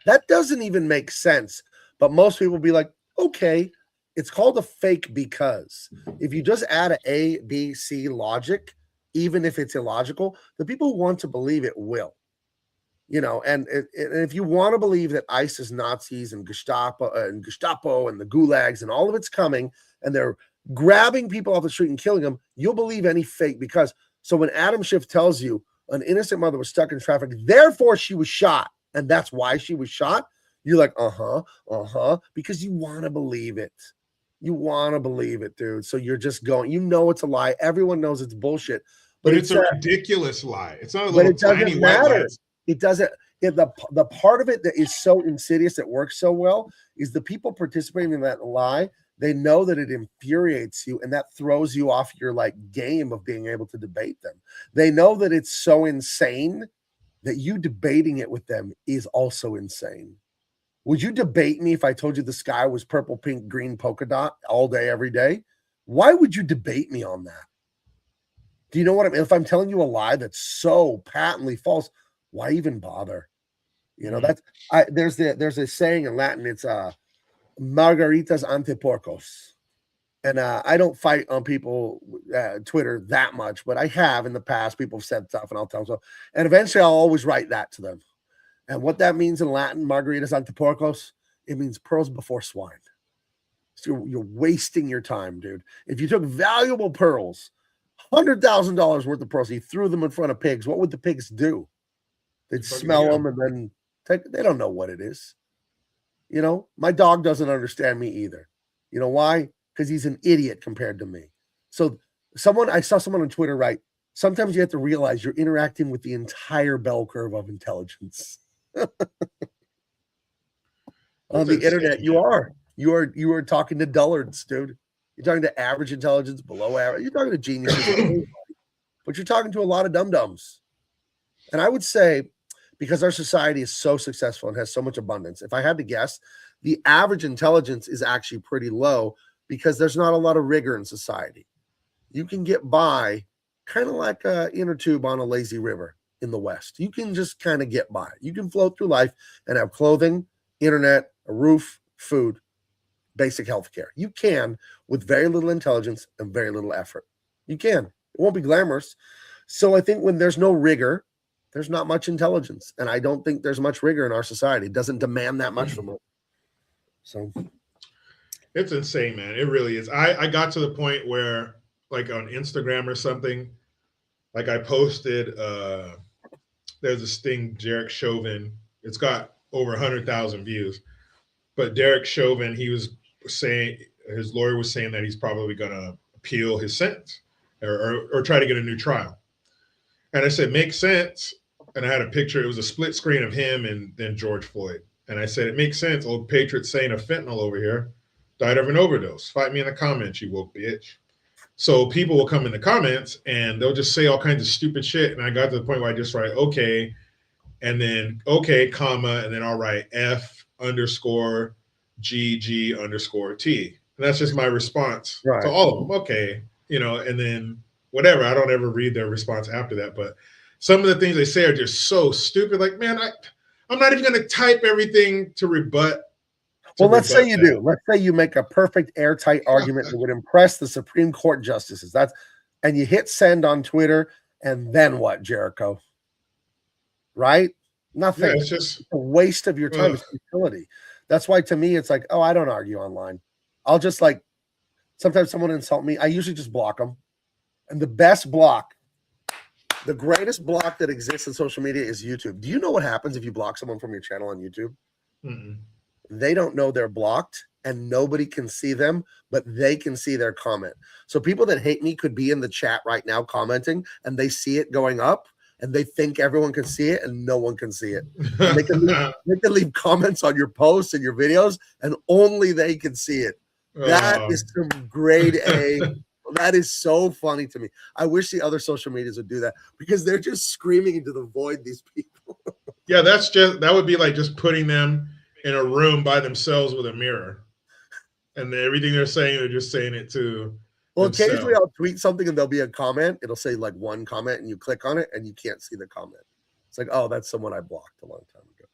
That doesn't even make sense. But most people will be like, okay, it's called a fake because. If you just add an A, B, C logic, even if it's illogical, the people who want to believe it will. You know, and if you want to believe that ISIS, Nazis, and Gestapo and the gulags and all of it's coming, and they're grabbing people off the street and killing them, you'll believe any fake because. So when Adam Schiff tells you an innocent mother was stuck in traffic, therefore she was shot, and that's why she was shot, you're like, because you want to believe it. You want to believe it, dude. So you're just going, you know it's a lie. Everyone knows it's bullshit. But it's a ridiculous lie. It's not a little tiny white lie. It doesn't. The part of it that is so insidious that works so well is the people participating in that lie. They know that it infuriates you, and that throws you off your like game of being able to debate them. They know that it's so insane that you debating it with them is also insane. Would you debate me if I told you the sky was purple, pink, green polka dot all day, every day? Why would you debate me on that? Do you know what I mean? If I'm telling you a lie that's so patently false, why even bother? You know, there's a saying in Latin, it's margaritas ante porcos. And I don't fight on people Twitter that much, but I have in the past. People have said stuff and I'll tell them so. And eventually I'll always write that to them. And what that means in Latin, margaritas ante porcos, it means pearls before swine. So you're wasting your time, dude. If you took valuable pearls, $100,000 worth of pearls, you threw them in front of pigs, what would the pigs do? They'd smell them and then they don't know what it is. You know, my dog doesn't understand me either. You know why? Because he's an idiot compared to me. So I saw someone on Twitter write, sometimes you have to realize you're interacting with the entire bell curve of intelligence. On the internet, you are talking to dullards, dude. You're talking to average intelligence, below average. You're talking to geniuses, but you're talking to a lot of dum-dums. And I would say, because our society is so successful and has so much abundance, if I had to guess, the average intelligence is actually pretty low because there's not a lot of rigor in society. You can get by kind of like an inner tube on a lazy river in the West. You can just kind of get by. You can float through life and have clothing, internet, a roof, food, basic health care. You can with very little intelligence and very little effort. You can. It won't be glamorous. So I think when there's no rigor, there's not much intelligence. And I don't think there's much rigor in our society. It doesn't demand that much from it. So it's insane, man. It really is. I got to the point where, like on Instagram or something, like I posted, there's this thing, Derek Chauvin. It's got over 100,000 views. But Derek Chauvin, he was saying, his lawyer was saying that he's probably going to appeal his sentence. or try to get a new trial. And I said, makes sense. And I had a picture. It was a split screen of him and then George Floyd. And I said, it makes sense. Old Patriot saying of fentanyl over here died of an overdose. Fight me in the comments, you woke bitch. So people will come in the comments and they'll just say all kinds of stupid shit. And I got to the point where I just write, okay, and then okay, comma, and then I'll write F underscore GG underscore T. And that's just my response to all of them. Okay, you know, and then whatever. I don't ever read their response after that. But some of the things they say are just so stupid. Like, man, I'm not even going to type everything to rebut. Well, let's say you do. Let's say you make a perfect airtight argument that would impress the Supreme Court justices. And you hit send on Twitter, and then what, Jericho? Right? Nothing. Yeah, it's just a waste of your time. It's utility. That's why to me it's like, oh, I don't argue online. I'll just like, sometimes someone insult me. I usually just block them. And the best block, the greatest block that exists in social media is YouTube. Do you know what happens if you block someone from your channel on YouTube? Mm-mm. They don't know they're blocked and nobody can see them, but they can see their comment. So people that hate me could be in the chat right now commenting and they see it going up and they think everyone can see it and no one can see it. They can leave comments on your posts and your videos and only they can see it. That is some grade A. That is so funny to me. I wish the other social medias would do that because they're just screaming into the void, these people. Yeah, that would be like just putting them in a room by themselves with a mirror. And everything they're saying, they're just saying it to Well, themselves. Occasionally I'll tweet something and there'll be a comment. It'll say like one comment and you click on it and you can't see the comment. It's like, oh, that's someone I blocked a long time ago.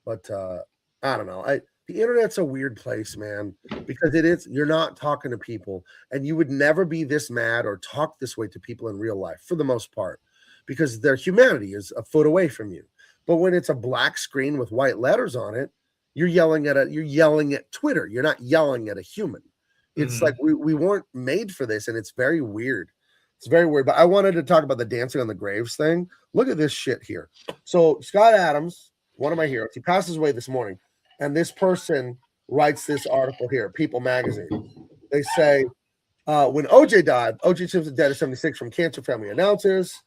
But I don't know. The internet's a weird place, man, because you're not talking to people and you would never be this mad or talk this way to people in real life for the most part, because their humanity is a foot away from you. But when it's a black screen with white letters on it, you're yelling at Twitter. You're not yelling at a human. It's like we weren't made for this, and it's very weird. It's very weird. But I wanted to talk about the dancing on the graves thing. Look at this shit here. So Scott Adams, one of my heroes, he passes away this morning, and this person writes this article here, People Magazine. They say, when OJ died, OJ Simpson dead at 76 from cancer, family announces.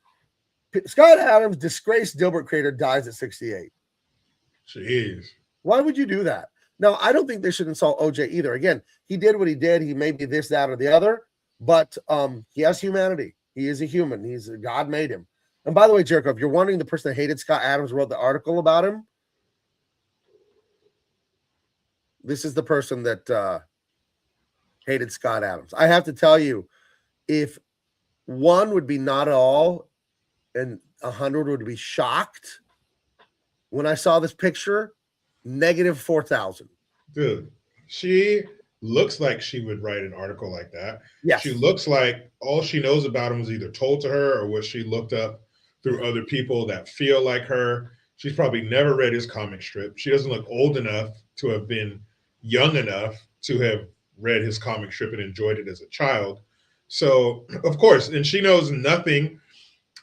Scott Adams, disgraced Dilbert creator, dies at 68. Jeez. Why would you do that? Now, I don't think they should insult OJ either. Again, he did what he did. He may be this, that, or the other, but he has humanity. He is a human. God made him. And by the way, Jericho, if you're wondering, the person that hated Scott Adams wrote the article about him. This is the person that hated Scott Adams. I have to tell you, if one would be not at all and 100 would be shocked, when I saw this picture, negative 4,000. Dude, she looks like she would write an article like that. Yes. She looks like all she knows about him was either told to her or what she looked up through other people that feel like her. She's probably never read his comic strip. She doesn't look old enough to have been young enough to have read his comic strip and enjoyed it as a child. So, of course, and she knows nothing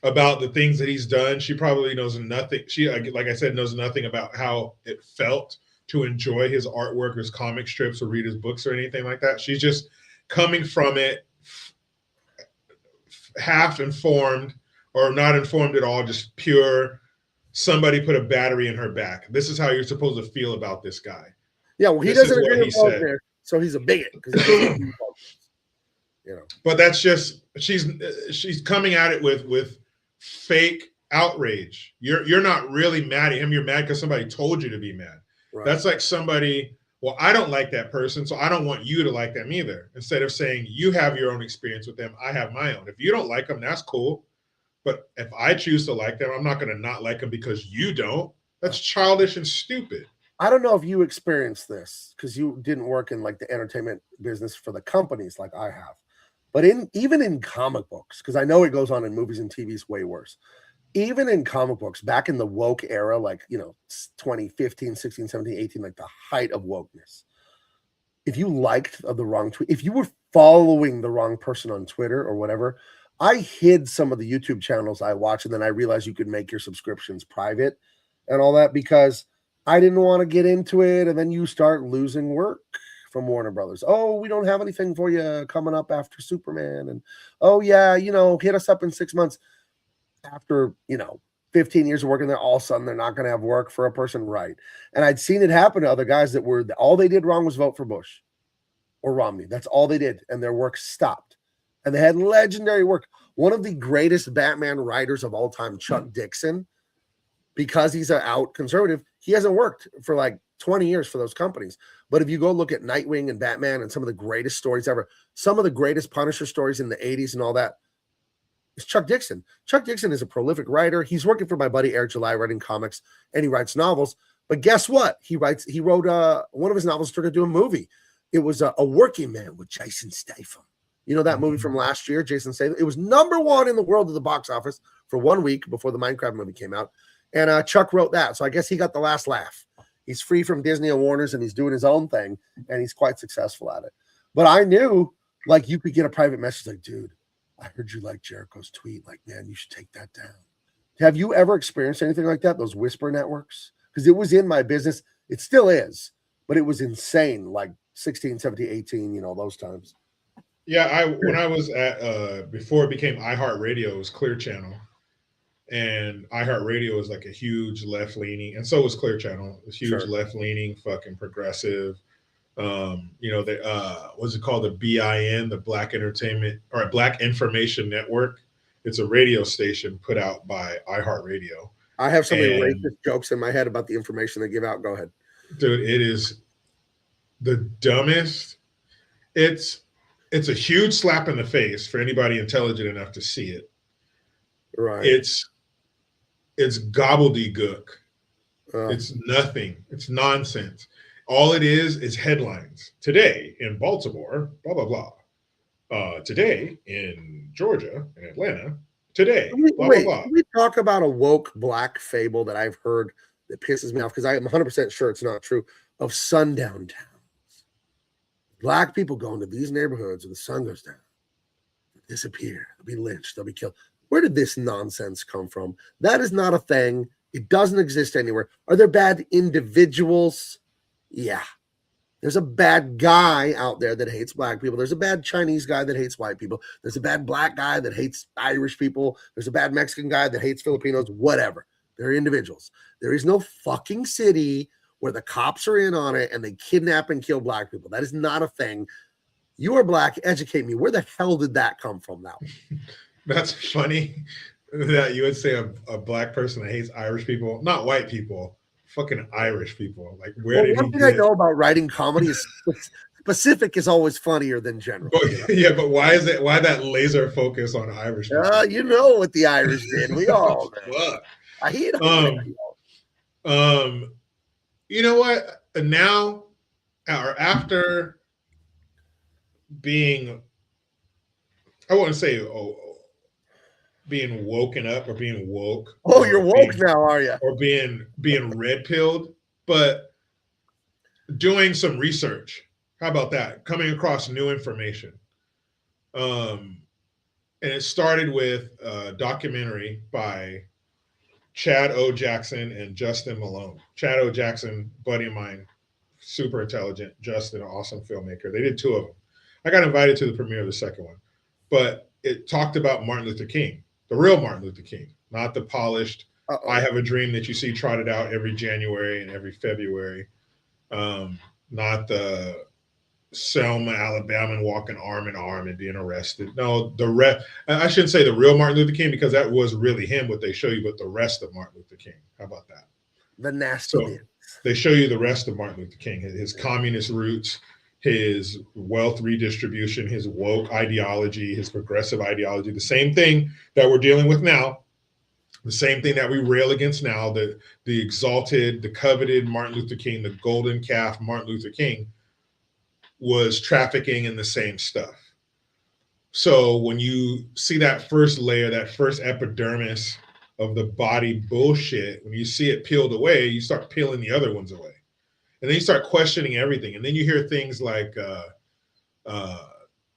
about the things that he's done. She probably knows nothing. She, like I said, knows nothing about how it felt to enjoy his artwork or his comic strips or read his books or anything like that. She's just coming from it half informed or not informed at all, just pure, somebody put a battery in her back. This is how you're supposed to feel about this guy. Yeah, well, he doesn't agree with Wagner, so he's a bigot. You know. But that's just, she's coming at it with fake outrage. You're not really mad at him. You're mad because somebody told you to be mad. Right. That's like somebody, well, I don't like that person, so I don't want you to like them either. Instead of saying you have your own experience with them, I have my own. If you don't like them, that's cool. But if I choose to like them, I'm not going to not like them because you don't. That's childish and stupid. I don't know if you experienced this because you didn't work in like the entertainment business for the companies like I have. But even in comic books, because I know it goes on in movies and TVs way worse. Even in comic books, back in the woke era, like, 2015, 16, 17, 18, like the height of wokeness. If you liked the wrong tweet, if you were following the wrong person on Twitter or whatever, I hid some of the YouTube channels I watch, and then I realized you could make your subscriptions private and all that because I didn't want to get into it. And then you start losing work from Warner Brothers. Oh, we don't have anything for you coming up after Superman. And oh, yeah, hit us up in 6 months. After, 15 years of working there, all of a sudden they're not going to have work for a person, right? And I'd seen it happen to other guys that were, all they did wrong was vote for Bush or Romney. That's all they did. And their work stopped. And they had legendary work. One of the greatest Batman writers of all time, Chuck Dixon, because he's an out conservative, he hasn't worked for like 20 years for those companies. But if you go look at Nightwing and Batman and some of the greatest stories ever, some of the greatest Punisher stories in the 80s and all that, it's Chuck Dixon. Chuck Dixon is a prolific writer. He's working for my buddy Eric July writing comics, and he writes novels. But guess what? He wrote one of his novels turned into a movie. It was a Working Man with Jason Statham. You know that movie from last year, Jason Statham? It was #1 in the world at the box office for 1 week before the Minecraft movie came out. And Chuck wrote that. So I guess he got the last laugh. He's free from Disney and Warner's, and he's doing his own thing, and he's quite successful at it. But I knew, like, you could get a private message like, dude, I heard you like Jericho's tweet. Like, man, you should take that down. Have you ever experienced anything like that? Those whisper networks? Because it was in my business. It still is, but it was insane. Like 16, 17, 18, those times. Yeah. When I was at, before it became iHeartRadio, it was Clear Channel. And iHeartRadio was like a huge left leaning. And so was Clear Channel. It was huge left leaning, fucking progressive. What's it called? The BIN, the Black Entertainment or Black Information Network. It's a radio station put out by iHeartRadio. I have so many racist jokes in my head about the information they give out. Go ahead. Dude, it is the dumbest. It's a huge slap in the face for anybody intelligent enough to see it. Right. It's gobbledygook. It's nothing. It's nonsense. All it is headlines. Today in Baltimore, blah, blah, blah. Today in Georgia and Atlanta. Today, blah, blah, blah. Can we talk about a woke black fable that I've heard that pisses me off? Because I am 100% sure it's not true. Of sundown towns. Black people go into these neighborhoods when the sun goes down. They'll disappear. They'll be lynched. They'll be killed. Where did this nonsense come from? That is not a thing. It doesn't exist anywhere. Are there bad individuals? Yeah. There's a bad guy out there that hates black people. There's a bad Chinese guy that hates white people. There's a bad black guy that hates Irish people. There's a bad Mexican guy that hates Filipinos, whatever. They're individuals. There is no fucking city where the cops are in on it and they kidnap and kill black people. That is not a thing. You are black. Educate me. Where the hell did that come from now? That's funny that you would say a black person that hates Irish people, not white people, fucking Irish people. Like, one thing I know about writing comedy is specific is always funnier than general. But, yeah, but why that laser focus on Irish people? You know what the Irish did. We all know. I hate them. You know what? Now or after being, I wouldn't say being woken up or being woke. Oh, you're woke now, are you? Or being red pilled, but doing some research. How about that? Coming across new information. And it started with a documentary by Chad O. Jackson and Justin Malone. Chad O. Jackson, buddy of mine, super intelligent. Justin, an awesome filmmaker. They did 2 of them. I got invited to the premiere of the second one, but it talked about Martin Luther King, the real Martin Luther King, not the polished. I have a dream that you see trotted out every January and every February, not the Selma, Alabama, walking arm in arm and being arrested. No, I shouldn't say the real Martin Luther King because that was really him, what they show you, but the rest of Martin Luther King. How about that? The nasty. So they show you the rest of Martin Luther King, his communist roots, his wealth redistribution, his woke ideology, his progressive ideology, the same thing that we're dealing with now, the same thing that we rail against now, the exalted, the coveted Martin Luther King, the golden calf Martin Luther King was trafficking in the same stuff. So when you see that first layer, that first epidermis of the body bullshit, when you see it peeled away, you start peeling the other ones away. And then you start questioning everything. And then you hear things like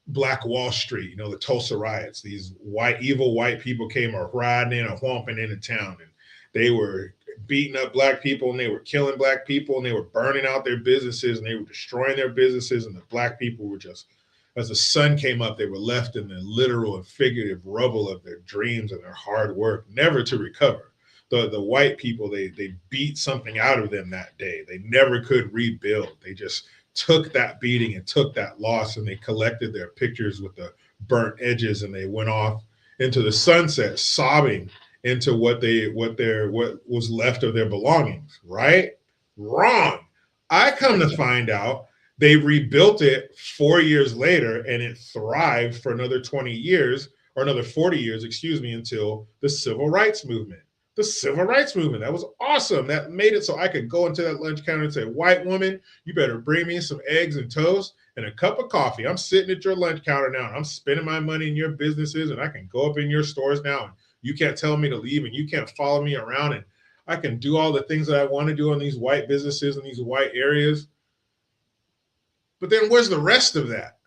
Black Wall Street, the Tulsa riots. These evil white people came riding in or whomping into town. And they were beating up black people and they were killing black people and they were burning out their businesses and they were destroying their businesses, and the black people were just, as the sun came up, they were left in the literal and figurative rubble of their dreams and their hard work, never to recover. The white people, they beat something out of them that day. They never could rebuild. They just took that beating and took that loss, and they collected their pictures with the burnt edges, and they went off into the sunset sobbing into what was left of their belongings. Right? Wrong. I come to find out they rebuilt it 4 years later, and it thrived for another 20 years, or another 40 years, excuse me, until the civil rights movement. The civil rights movement. That was awesome. That made it so I could go into that lunch counter and say, white woman, you better bring me some eggs and toast and a cup of coffee. I'm sitting at your lunch counter now, and I'm spending my money in your businesses, and I can go up in your stores now, and you can't tell me to leave, and you can't follow me around, and I can do all the things that I want to do in these white businesses in these white areas. But then where's the rest of that?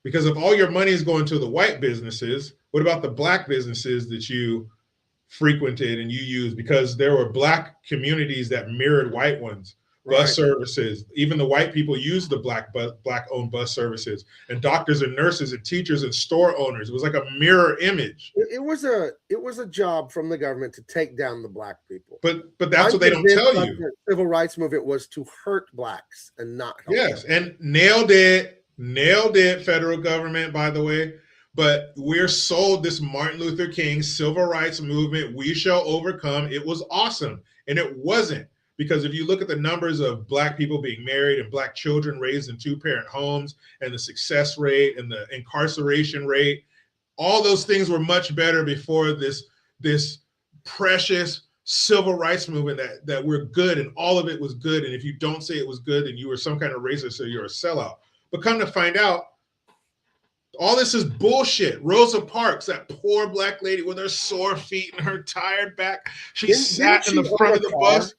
Because if all your money is going to the white businesses, what about the black businesses that you frequented and you used? Because there were black communities that mirrored white ones, bus services. Even the white people used the black-owned bus services, and doctors and nurses and teachers and store owners. It was like a mirror image. It was a job from the government to take down the black people. But that's what they don't tell you. The civil rights movement was to hurt blacks and not help Yes, them. and nailed it, federal government, by the way. But we're sold this Martin Luther King civil rights movement, we shall overcome. It was awesome. And it wasn't. Because if you look at the numbers of black people being married and black children raised in two-parent homes, and the success rate and the incarceration rate, all those things were much better before this precious civil rights movement that we're good, and all of it was good. And if you don't say it was good, then you were some kind of racist or you're a sellout. But come to find out, all this is bullshit. Rosa Parks, that poor black lady with her sore feet and her tired back, she sat in the front of the bus.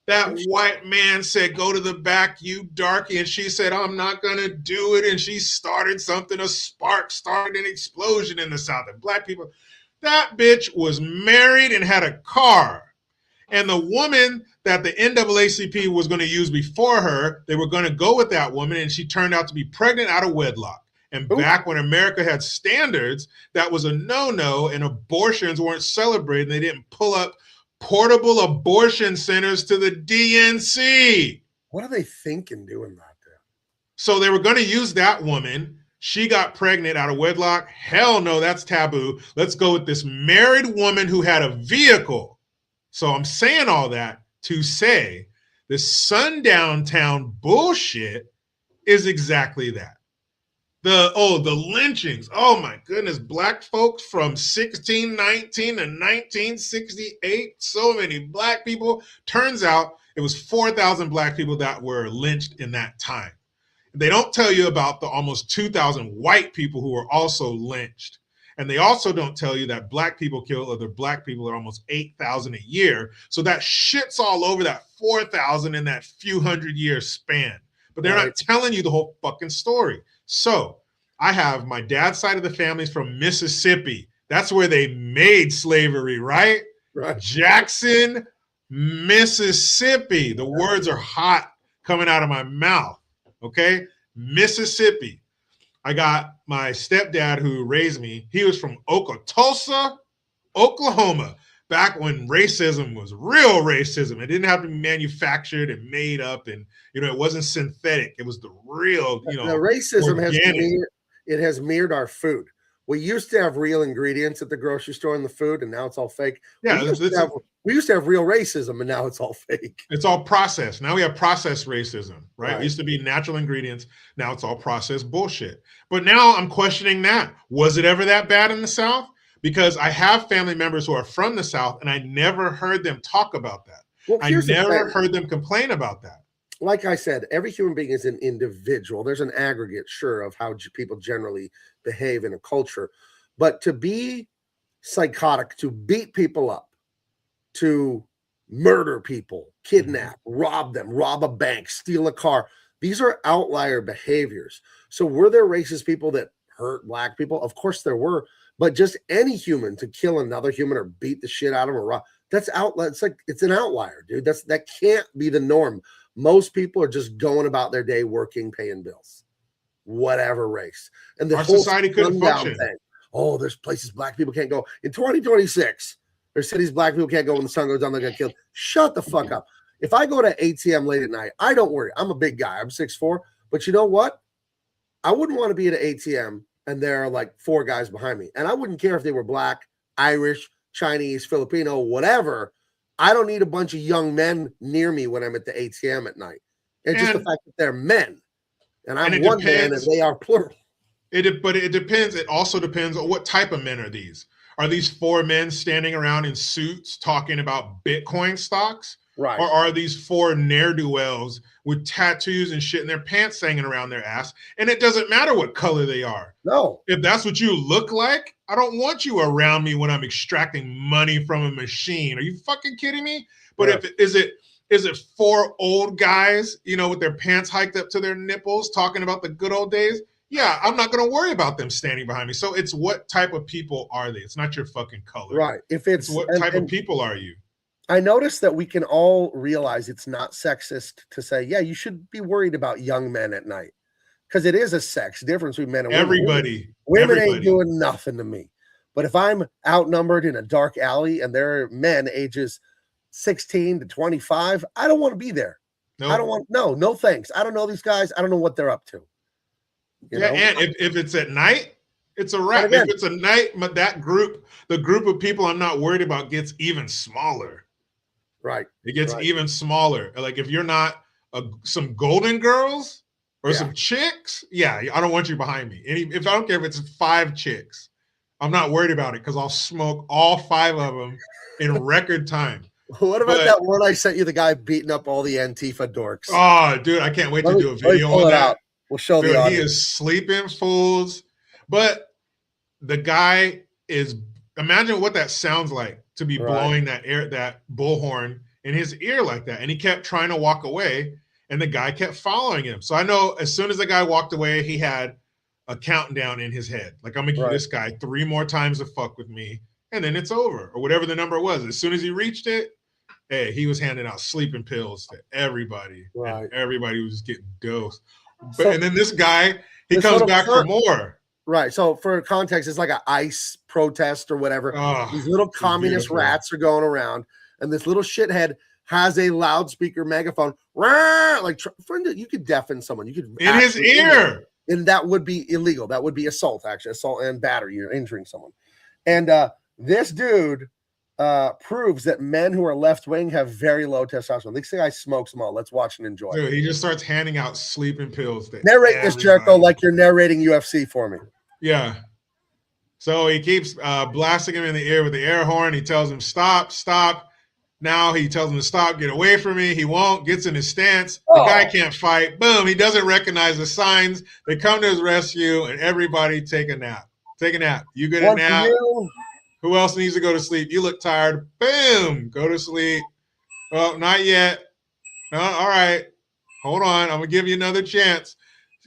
That white man said, go to the back, you darky. And she said, I'm not going to do it. And she started something, a spark started an explosion in the South. And black people, that bitch was married and had a car. And the woman that the NAACP was going to use before her, they were going to go with that woman. And she turned out to be pregnant out of wedlock. And back when America had standards, that was a no-no, and abortions weren't celebrated. They didn't pull up portable abortion centers to the DNC. What are they thinking doing that there? So they were going to use that woman. She got pregnant out of wedlock. Hell no, that's taboo. Let's go with this married woman who had a vehicle. So I'm saying all that to say this sundown town bullshit is exactly that. The lynchings. Oh my goodness. Black folks from 1619 to 1968. So many black people. Turns out it was 4,000 black people that were lynched in that time. They don't tell you about the almost 2,000 white people who were also lynched. And they also don't tell you that black people kill other black people at almost 8,000 a year. So that shit's all over that 4,000 in that few hundred year span. But they're not telling you the whole fucking story. So I have my dad's side of the family's from Mississippi. That's where they made slavery, right? Jackson, Mississippi. The words are hot coming out of my mouth. Okay? Mississippi. I got my stepdad who raised me. He was from Okotosa, Oklahoma. Back when racism was real racism. It didn't have to be manufactured and made up, and it wasn't synthetic. It was the real, the racism has mirrored our food. We used to have real ingredients at the grocery store in the food, and now it's all fake. Yeah, we used to have real racism, and now it's all fake. It's all processed. Now we have processed racism, right? It used to be natural ingredients. Now it's all processed bullshit. But now I'm questioning that. Was it ever that bad in the South? Because I have family members who are from the South, and I never heard them talk about that. Well, I never heard them complain about that. Like I said, every human being is an individual. There's an aggregate, sure, of how people generally behave in a culture. But to be psychotic, to beat people up, to murder people, kidnap, rob them, rob a bank, steal a car, these are outlier behaviors. So were there racist people that hurt black people? Of course there were. But just any human to kill another human or beat the shit out of them or rob, That's outlet. It's like it's an outlier, dude. That can't be the norm. Most people are just going about their day working, paying bills, whatever race. And the Our whole society couldn't sundown function. thing. Oh, there's places black people can't go. In 2026, there's cities black people can't go when the sun goes down, they get killed. Shut the fuck up. If I go to ATM late at night, I don't worry. I'm a big guy. I'm 6'4". But you know what? I wouldn't want to be at an ATM and there are like 4 guys behind me. And I wouldn't care if they were black, Irish, Chinese, Filipino, whatever. I don't need a bunch of young men near me when I'm at the ATM at night. It's just the fact that they're men. And I'm one man and they are plural. But it depends. It also depends on what type of men are these. Are these 4 men standing around in suits talking about Bitcoin stocks? Right. Or are these 4 ne'er-do-wells with tattoos and shit in their pants hanging around their ass? And it doesn't matter what color they are. No. If that's what you look like, I don't want you around me when I'm extracting money from a machine. Are you fucking kidding me? But Yeah. is it 4 old guys, with their pants hiked up to their nipples talking about the good old days? Yeah, I'm not going to worry about them standing behind me. So it's what type of people are they? It's not your fucking color. Right. If it's what type of people are you? I noticed that we can all realize it's not sexist to say, yeah, you should be worried about young men at night. Because it is a sex difference between men and women. Women ain't doing nothing to me. But if I'm outnumbered in a dark alley and there are men ages 16 to 25, I don't want to be there. Nope. I don't want, no thanks. I don't know these guys. I don't know what they're up to. You know? And if it's at night, it's a wrap. If it's a night, the group of people I'm not worried about gets even smaller. Right. It gets even smaller. Like if you're not some golden girls or some chicks, I don't want you behind me. If I don't care if it's 5 chicks, I'm not worried about it because I'll smoke all 5 of them in record time. What about that one I sent you, the guy beating up all the Antifa dorks? Oh, dude, I can't wait to do a video on that. We'll show the audience. He is sleeping fools. But the guy is, imagine what that sounds like to be blowing that bullhorn in his ear like that. And he kept trying to walk away and the guy kept following him. So I know as soon as the guy walked away, he had a countdown in his head. Like, I'm going to give this guy 3 more times to fuck with me and then it's over, or whatever the number was. As soon as he reached it, hey, he was handing out sleeping pills to everybody. Right. And everybody was getting dosed. And then this guy, he comes back for more. Right. So for context, it's like an ICE protest or whatever. Oh, these little communist rats are going around, and this little shithead has a loudspeaker megaphone. Like, you could deafen someone. You could in his ear. And that would be illegal. That would be assault, actually. Assault and battery. You're injuring someone. And this dude proves that men who are left-wing have very low testosterone. This guy smokes them all. Let's watch and enjoy. Dude, he just starts handing out sleeping pills. Narrate this, Jericho, like you're narrating UFC for me. Yeah. So he keeps blasting him in the ear with the air horn. He tells him, stop, stop. Now he tells him to stop, get away from me. He won't, gets in his stance. The guy can't fight. Boom, he doesn't recognize the signs. They come to his rescue, and everybody take a nap. Take a nap. You get a nap. Who else needs to go to sleep? You look tired. Boom, go to sleep. Oh, not yet. All right. Hold on. I'm going to give you another chance.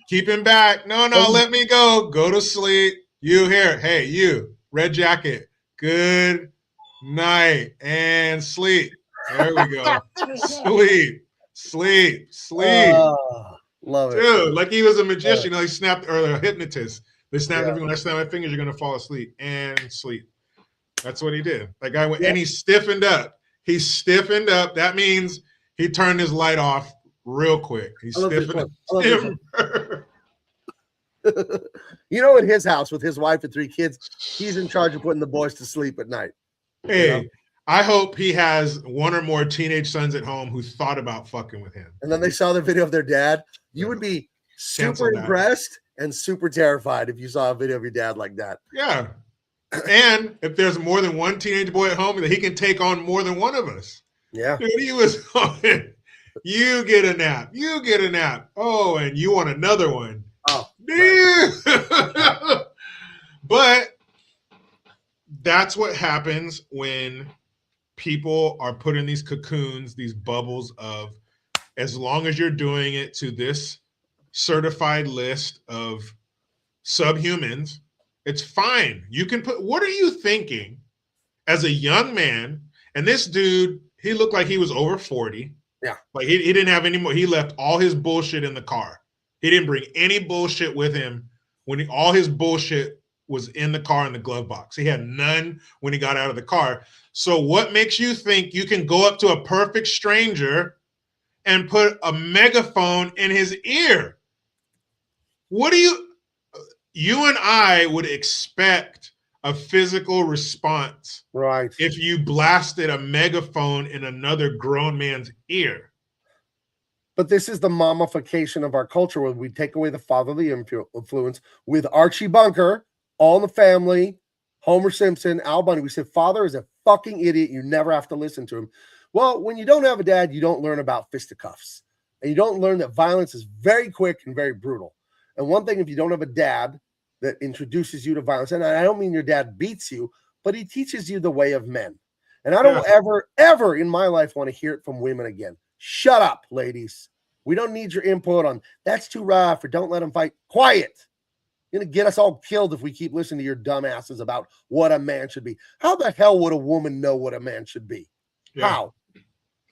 Keep him back. No, let me go. Go to sleep. You here. Hey, you. Red jacket. Good night. And sleep. There we go. Sleep. Love it. Dude, like he was a magician. He snapped, or a hypnotist. They snapped everything. When I snap my fingers, you're going to fall asleep. And sleep. That's what he did. That guy went, and he stiffened up. He stiffened up. That means he turned his light off real quick. He stiffened up. In his house with his wife and 3 kids, he's in charge of putting the boys to sleep at night. Hey, I hope he has 1 or more teenage sons at home who thought about fucking with him. And then they saw the video of their dad. You would be super impressed and super terrified if you saw a video of your dad like that. Yeah. And if there's more than 1 teenage boy at home, that he can take on more than one of us. Yeah. Dude, he was on it. You get a nap. You get a nap. Oh, and you want another one. Oh. Right. But that's what happens when people are put in these cocoons, these bubbles of, as long as you're doing it to this certified list of subhumans, it's fine. You can put, what are you thinking as a young man And this dude, he looked like he was over 40. Yeah. Like he didn't have any more. He left all his bullshit in the car. He didn't bring any bullshit with him when all his bullshit was in the car in the glove box. He had none when he got out of the car. So what makes you think you can go up to a perfect stranger and put a megaphone in his ear? What do you and I would expect a physical response, right, if you blasted a megaphone in another grown man's ear? But this is the mommification of our culture, where we take away the fatherly influence with Archie Bunker, All in the Family, Homer Simpson, Al Bundy. We said father is a fucking idiot. You never have to listen to him. Well, when you don't have a dad, you don't learn about fisticuffs, and you don't learn that violence is very quick and very brutal. And one thing, if you don't have a dad that introduces you to violence, and I don't mean your dad beats you, but he teaches you the way of men. And I don't ever in my life want to hear it from women again. Shut up, ladies. We don't need your input on that's too rough or don't let them fight. Quiet. You're going to get us all killed if we keep listening to your dumbasses about what a man should be. How the hell would a woman know what a man should be? Yeah. How?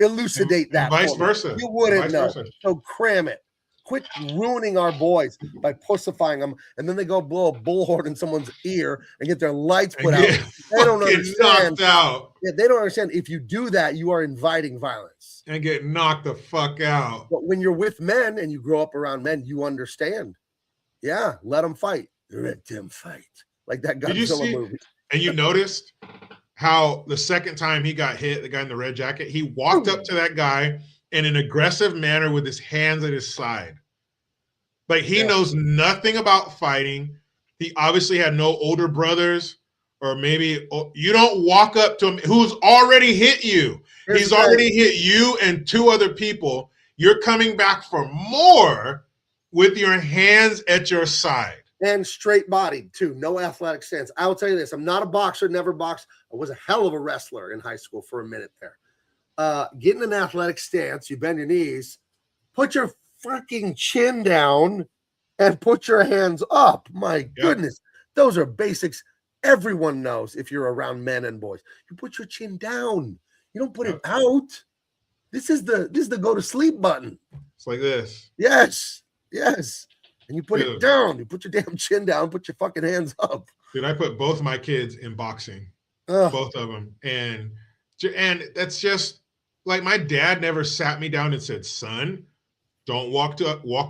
Elucidate that. Vice versa. You wouldn't know. So cram it. Quit ruining our boys by pussifying them, and then they go blow a bullhorn in someone's ear and get their lights put out. They don't understand. Out. Yeah, they don't understand. If you do that, you are inviting violence. And get knocked the fuck out. But when you're with men and you grow up around men, you understand. Yeah, let them fight. Let them fight. Like that Godzilla movie. And you noticed how the second time he got hit, the guy in the red jacket, he walked up to that guy in an aggressive manner with his hands at his side. Like he knows nothing about fighting. He obviously had no older brothers, or maybe you don't walk up to him who's already hit you. He's already hit you and two other people. You're coming back for more with your hands at your side. And straight bodied too. No athletic stance. I'll tell you this. I'm not a boxer, never boxed. I was a hell of a wrestler in high school for a minute there. Get in an athletic stance, you bend your knees, put your fucking chin down, and put your hands up. My goodness, those are basics everyone knows if you're around men and boys. You put your chin down. You don't put it out. This is the go to sleep button. It's like this. Yes. And you put it down. You put your damn chin down, put your fucking hands up. Dude, I put both my kids in boxing. Both of them. And that's just like, my dad never sat me down and said, son, don't walk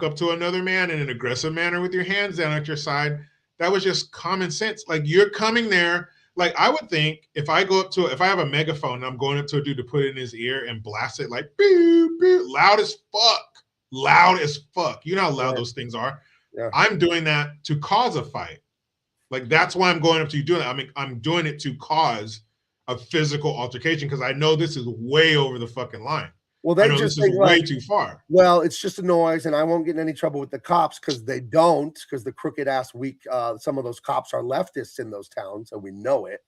up to another man in an aggressive manner with your hands down at your side. That was just common sense. Like, you're coming there. Like, I would think if I have a megaphone and I'm going up to a dude to put it in his ear and blast it like boop, boop, loud as fuck. You know how loud those things are. Yeah. I'm doing that to cause a fight. Like, that's why I'm going up to you doing that. I mean, I'm doing it to cause a physical altercation because I know this is way over the fucking line. Well, they just think way too far. Well, it's just a noise, and I won't get in any trouble with the cops because they don't, because the crooked ass some of those cops are leftists in those towns, and we know it.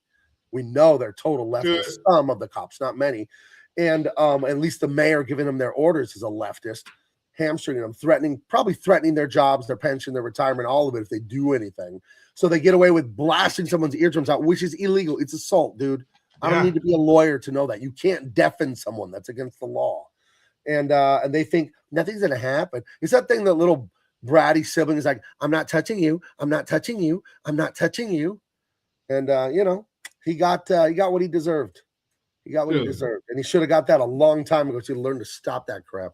We know they're total leftists. Some of the cops, not many. And at least the mayor giving them their orders is a leftist, hamstringing them, probably threatening their jobs, their pension, their retirement, all of it if they do anything. So they get away with blasting someone's eardrums out, which is illegal. It's assault, dude. I don't need to be a lawyer to know that. You can't deafen someone. That's against the law. And they think nothing's going to happen. It's that thing that little bratty sibling is like, I'm not touching you. I'm not touching you. I'm not touching you. And, he got what he deserved. He got what he deserved. And he should have got that a long time ago. So he learned to stop that crap.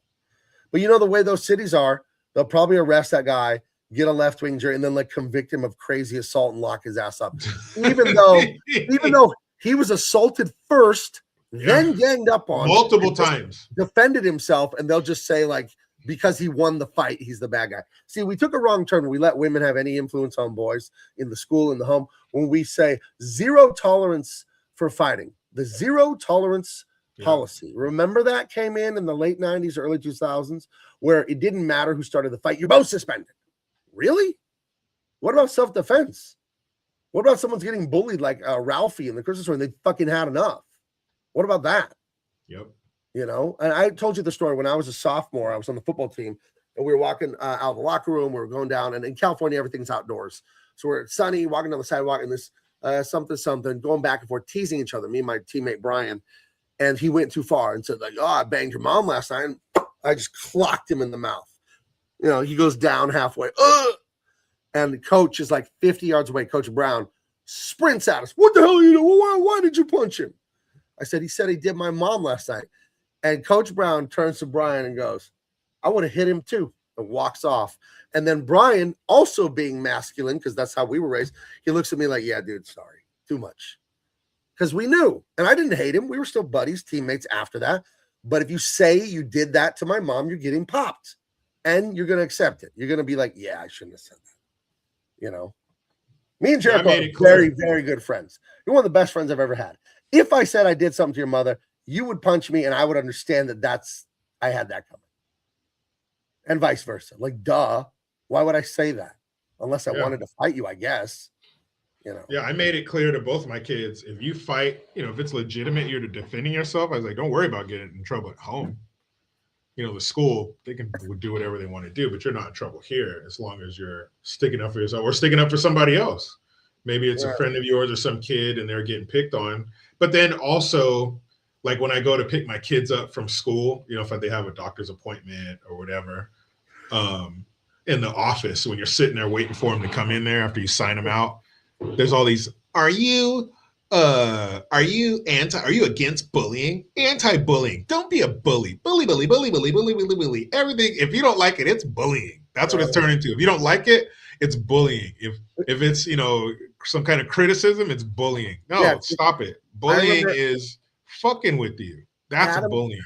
But you know the way those cities are, they'll probably arrest that guy, get a left-wing jury, and then convict him of crazy assault and lock his ass up. Even though he was assaulted first, then ganged up on multiple times, defended himself, and they'll just say, because he won the fight, he's the bad guy. See, we took a wrong turn when we let women have any influence on boys in the school, in the home, when we say zero tolerance for fighting. The zero tolerance policy. Remember that came in the late 90s, early 2000s, where it didn't matter who started the fight. You're both suspended. Really? What about self-defense? What about someone's getting bullied like Ralphie in the Christmas store and they fucking had enough? What about that? Yep. And I told you the story when I was a sophomore. I was on the football team, and we were walking out of the locker room. We were going down, and in California, everything's outdoors. So we're sunny, walking down the sidewalk, and this something, going back and forth, teasing each other, me and my teammate Brian. And he went too far and said, like, oh, I banged your mom last night. And I just clocked him in the mouth. You know, he goes down halfway. And the coach is like 50 yards away. Coach Brown sprints at us. What the hell are you doing? Why did you punch him? I said, he said he did my mom last night. And Coach Brown turns to Brian and goes, I would have hit him too, and walks off. And then Brian, also being masculine, because that's how we were raised, he looks at me like, yeah, dude, sorry, too much. Because we knew, and I didn't hate him. We were still buddies, teammates after that. But if you say you did that to my mom, you're getting popped. And you're going to accept it. You're going to be like, yeah, I shouldn't have said that. You know? Me and Jericho are very, very good friends. You're one of the best friends I've ever had. If I said I did something to your mother, you would punch me, and I would understand that I had that coming. And vice versa. Like, duh. Why would I say that? Unless I wanted to fight you, I guess. You know. Yeah, I made it clear to both my kids, if you fight, you know, if it's legitimate, you're defending yourself. I was like, don't worry about getting in trouble at home. You know, the school, they can do whatever they want to do, but you're not in trouble here as long as you're sticking up for yourself or sticking up for somebody else. Maybe it's a friend of yours or some kid and they're getting picked on. But then also, like when I go to pick my kids up from school, you know, if they have a doctor's appointment or whatever, in the office, when you're sitting there waiting for them to come in there after you sign them out, there's all these, are you against bullying? Anti-bullying. Don't be a bully. Bully. Everything, if you don't like it, it's bullying. That's what it's turned into. If you don't like it, it's bullying. If it's, you know, some kind of criticism, it's bullying. No, stop it. Bullying is fucking with you. That's bullying.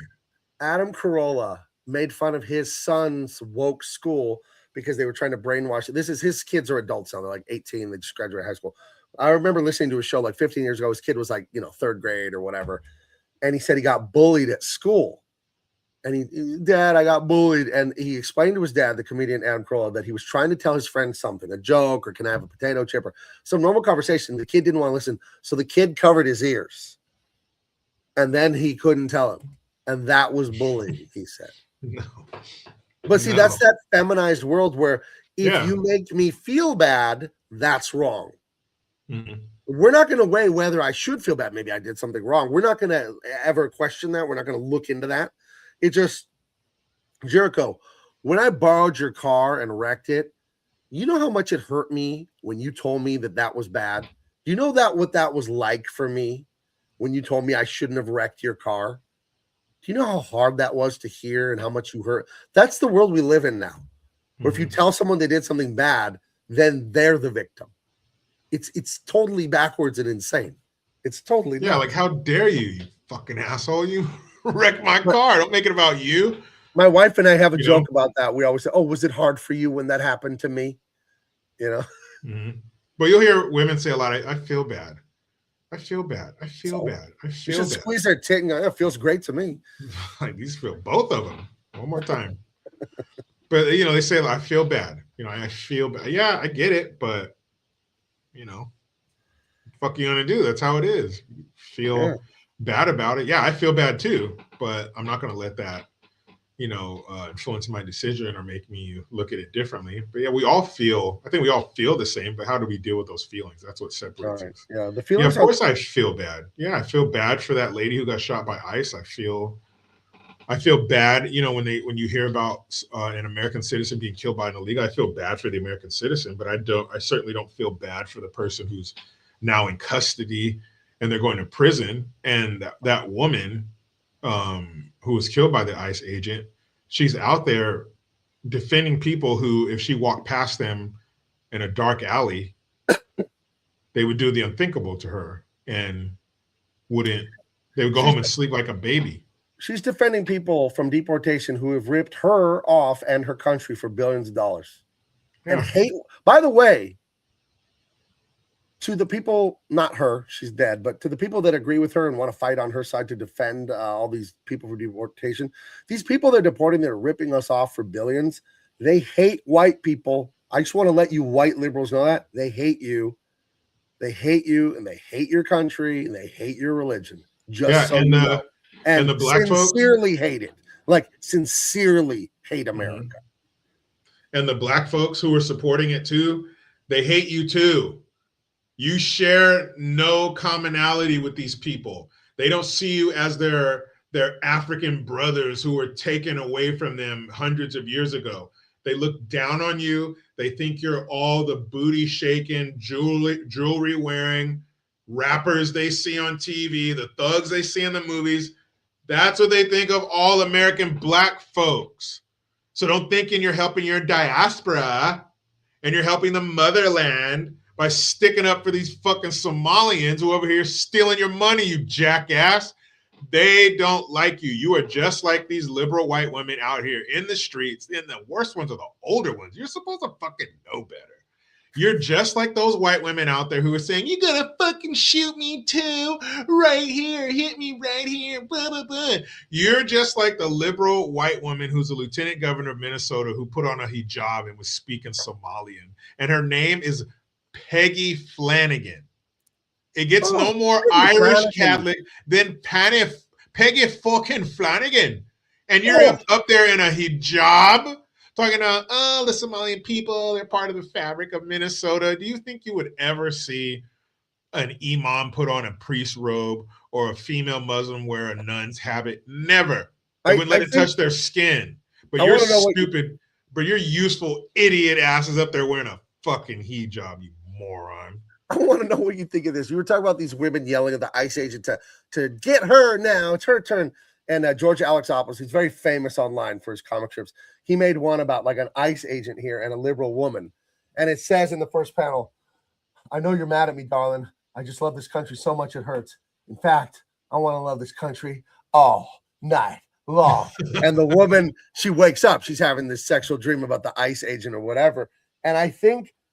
Adam Carolla made fun of his son's woke school because they were trying to brainwash it. His kids are adults now. They're like 18. They just graduated high school. I remember listening to a show like 15 years ago. His kid was like, you know, 3rd grade or whatever. And he said he got bullied at school. And Dad, I got bullied. And he explained to his dad, the comedian Adam Carolla, that he was trying to tell his friend something, a joke, or can I have a potato chip, or some normal conversation. The kid didn't want to listen. So the kid covered his ears. And then he couldn't tell him. And that was bullying, he said. No. But see, that's that feminized world where if you make me feel bad, that's wrong. Mm-hmm. We're not going to weigh whether I should feel bad. Maybe I did something wrong. We're not going to ever question that. We're not going to look into that. It just, Jericho, when I borrowed your car and wrecked it, you know how much it hurt me when you told me that was bad? Do you know what that was like for me when you told me I shouldn't have wrecked your car? Do you know how hard that was to hear and how much you hurt? That's the world we live in now. Where if you tell someone they did something bad, then they're the victim. It's totally backwards and insane. It's totally nuts. Like, how dare you fucking asshole? You wrecked my car. Don't make it about you. My wife and I have a joke about that. We always say, oh, was it hard for you when that happened to me? You know? Mm-hmm. But you'll hear women say a lot, I feel bad. I feel bad. I feel bad. I feel bad. Squeeze their tit and go, it feels great to me. Like, these feel both of them. One more time. But, you know, they say, I feel bad. You know, I feel bad. Yeah, I get it. But, you know, what the fuck you going to do? That's how it is. You feel bad about it. Yeah, I feel bad too. But I'm not going to let that, you know, influence my decision or make me look at it differently. But yeah, I think we all feel the same, but how do we deal with those feelings? That's what separates us. Yeah, the feelings. Yeah, of course I feel bad. Yeah, I feel bad for that lady who got shot by ICE. I feel bad, you know, when you hear about an American citizen being killed by an illegal, I feel bad for the American citizen, but I certainly don't feel bad for the person who's now in custody and they're going to prison. And that woman who was killed by the ICE agent, she's out there defending people who, if she walked past them in a dark alley, they would do the unthinkable to her and they would go home and sleep like a baby. She's defending people from deportation who have ripped her off and her country for billions of dollars. Yeah. And hate, by the way, to the people, not her, she's dead, but to the people that agree with her and want to fight on her side to defend all these people for deportation, these people they're deporting, they're ripping us off for billions. They hate white people. I just want to let you white liberals know that. They hate you. They hate you, and they hate your country, and they hate your religion. Just so you know. And the black sincerely folks hate it. Like, sincerely hate America. And the black folks who are supporting it too, they hate you too. You share no commonality with these people. They don't see you as their African brothers who were taken away from them hundreds of years ago. They look down on you. They think you're all the booty shaking, jewelry wearing rappers they see on TV, the thugs they see in the movies. That's what they think of all American black folks. So don't think you're helping your diaspora and you're helping the motherland by sticking up for these fucking Somalians who are over here stealing your money, you jackass. They don't like you. You are just like these liberal white women out here in the streets. And the worst ones are the older ones. You're supposed to fucking know better. You're just like those white women out there who are saying, you're gonna fucking shoot me too, right here, hit me right here, blah, blah, blah. You're just like the liberal white woman who's a lieutenant governor of Minnesota who put on a hijab and was speaking Somalian. And her name is Peggy Flanagan. It gets no more Irish Catholic than Peggy fucking Flanagan. And you're up there in a hijab talking about, oh, the Somalian people, they're part of the fabric of Minnesota. Do you think you would ever see an imam put on a priest robe or a female Muslim wear a nun's habit? Never. They wouldn't let it touch their skin. But you're stupid, but you're useful idiot asses up there wearing a fucking hijab, you moron. I want to know what you think of this. You were talking about these women yelling at the ICE agent to get her now. It's her turn. And George Alexopoulos, he's very famous online for his comic strips. He made one about like an ICE agent here and a liberal woman. And it says in the first panel, I know you're mad at me, darling. I just love this country so much it hurts. In fact, I want to love this country all night long. And the woman, she wakes up. She's having this sexual dream about the ICE agent or whatever. And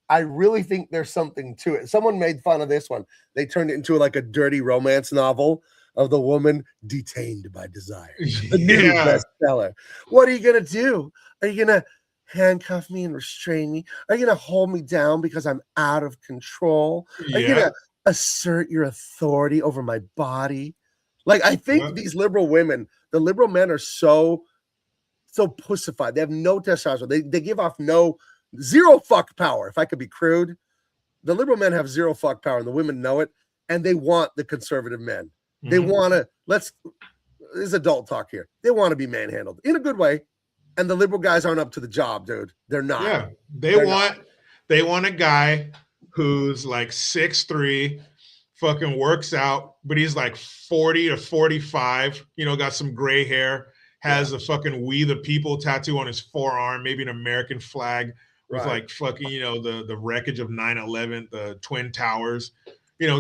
I really think there's something to it. Someone made fun of this one. They turned it into like a dirty romance novel of the woman detained by desire. The new bestseller. What are you going to do? Are you going to handcuff me and restrain me? Are you going to hold me down because I'm out of control? Are you going to assert your authority over my body? Like, I think these liberal women, the liberal men are so pussified. They have no testosterone. They give off zero fuck power. If I could be crude, the liberal men have zero fuck power and the women know it. And they want the conservative men. They want to, this is adult talk here. They want to be manhandled in a good way. And the liberal guys aren't up to the job, dude. They're not. Yeah. They want a guy who's like 6'3", fucking works out, but he's like 40 to 45, got some gray hair, has a fucking We the People tattoo on his forearm, maybe an American flag with like fucking, the wreckage of 9/11, the Twin Towers,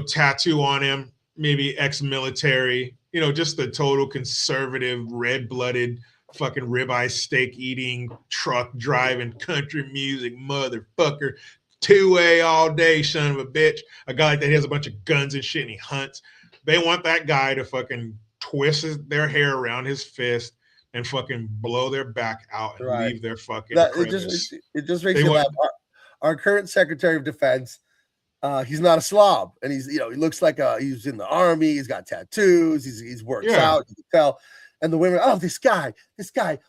tattoo on him. Maybe ex-military, just the total conservative, red-blooded, fucking ribeye steak eating, truck driving, country music motherfucker, two-way all day, son of a bitch. A guy like that, he has a bunch of guns and shit and he hunts. They want that guy to fucking twist their hair around his fist and fucking blow their back out and leave their fucking it just makes me laugh. Our current Secretary of Defense, he's not a slob, and he's he looks like he's in the army. He's got tattoos. He's works out. You can tell. And the women, this guy,